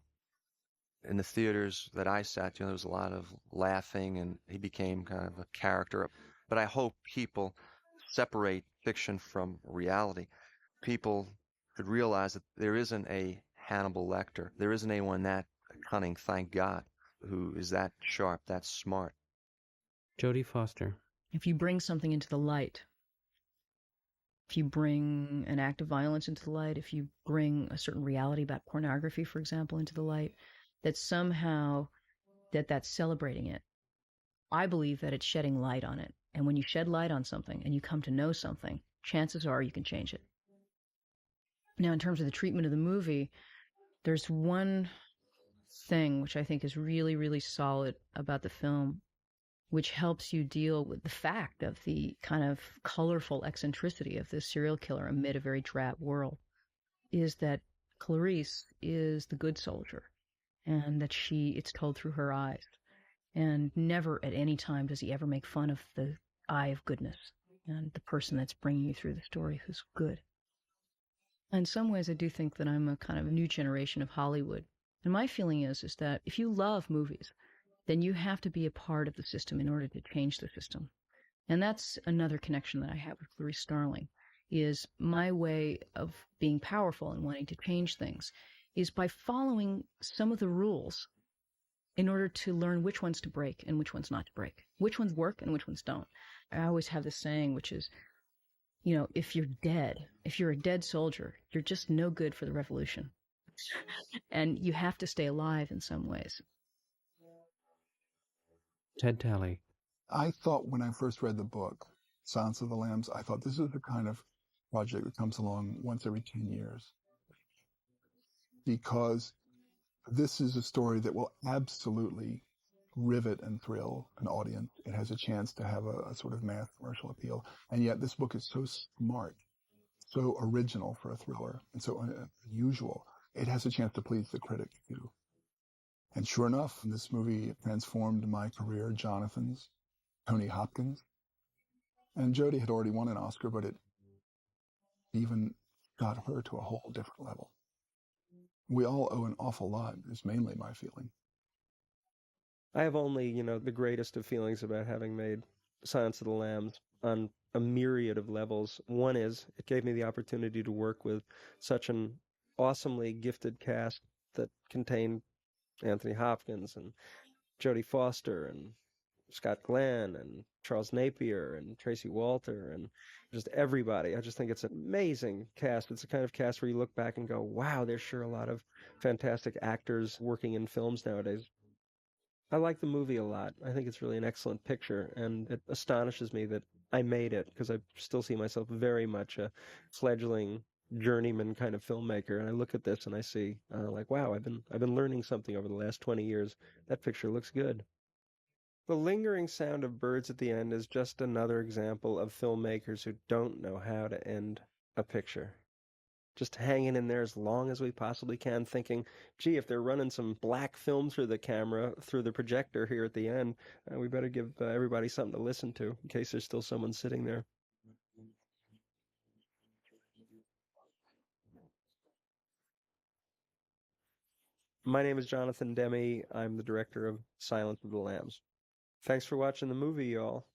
In the theaters that I sat, there was a lot of laughing, and he became kind of a character. But I hope people separate fiction from reality. People could realize that there isn't a Hannibal Lecter. There isn't anyone that cunning, thank God, who is that sharp, that smart. Jodie Foster. If you bring something into the light, if you bring an act of violence into the light, if you bring a certain reality about pornography, for example, into the light, that somehow that's celebrating it. I believe that it's shedding light on it. And when you shed light on something and you come to know something, chances are you can change it. Now, in terms of the treatment of the movie, there's one thing which I think is really, really solid about the film, which helps you deal with the fact of the kind of colorful eccentricity of this serial killer amid a very drab world, is that Clarice is the good soldier, and that it's told through her eyes. And never at any time does he ever make fun of the eye of goodness and the person that's bringing you through the story who's good. In some ways, I do think that I'm a kind of a new generation of Hollywood. And my feeling is that if you love movies, then you have to be a part of the system in order to change the system. And that's another connection that I have with Clarice Starling, is my way of being powerful and wanting to change things is by following some of the rules in order to learn which ones to break and which ones not to break, which ones work and which ones don't. I always have this saying, which is, if you're a dead soldier, you're just no good for the revolution. And you have to stay alive in some ways. Ted Talley. I thought when I first read the book, Silence of the Lambs, I thought this is the kind of project that comes along once every 10 years. Because this is a story that will absolutely rivet and thrill an audience. It has a chance to have a sort of mass commercial appeal. And yet this book is so smart, so original for a thriller, and so unusual. It has a chance to please the critic, too. And sure enough, this movie transformed my career, Jonathan's, Tony Hopkins. And Jodie had already won an Oscar, but it even got her to a whole different level. We all owe an awful lot, is mainly my feeling. I have only, the greatest of feelings about having made Silence of the Lambs on a myriad of levels. One is, it gave me the opportunity to work with such an awesomely gifted cast that contained Anthony Hopkins and Jodie Foster and Scott Glenn and Charles Napier and Tracy Walter and just everybody. I just think it's an amazing cast. It's the kind of cast where you look back and go, wow, there's sure a lot of fantastic actors working in films nowadays. I like the movie a lot. I think it's really an excellent picture, and it astonishes me that I made it, because I still see myself very much a fledgling journeyman kind of filmmaker. And I look at this and I see, wow, I've been learning something over the last 20 years. That picture looks good. The lingering sound of birds at the end is just another example of filmmakers who don't know how to end a picture. Just hanging in there as long as we possibly can, thinking, gee, if they're running some black film through the camera, through the projector here at the end, we better give everybody something to listen to in case there's still someone sitting there. My name is Jonathan Demme. I'm the director of Silence of the Lambs. Thanks for watching the movie, y'all.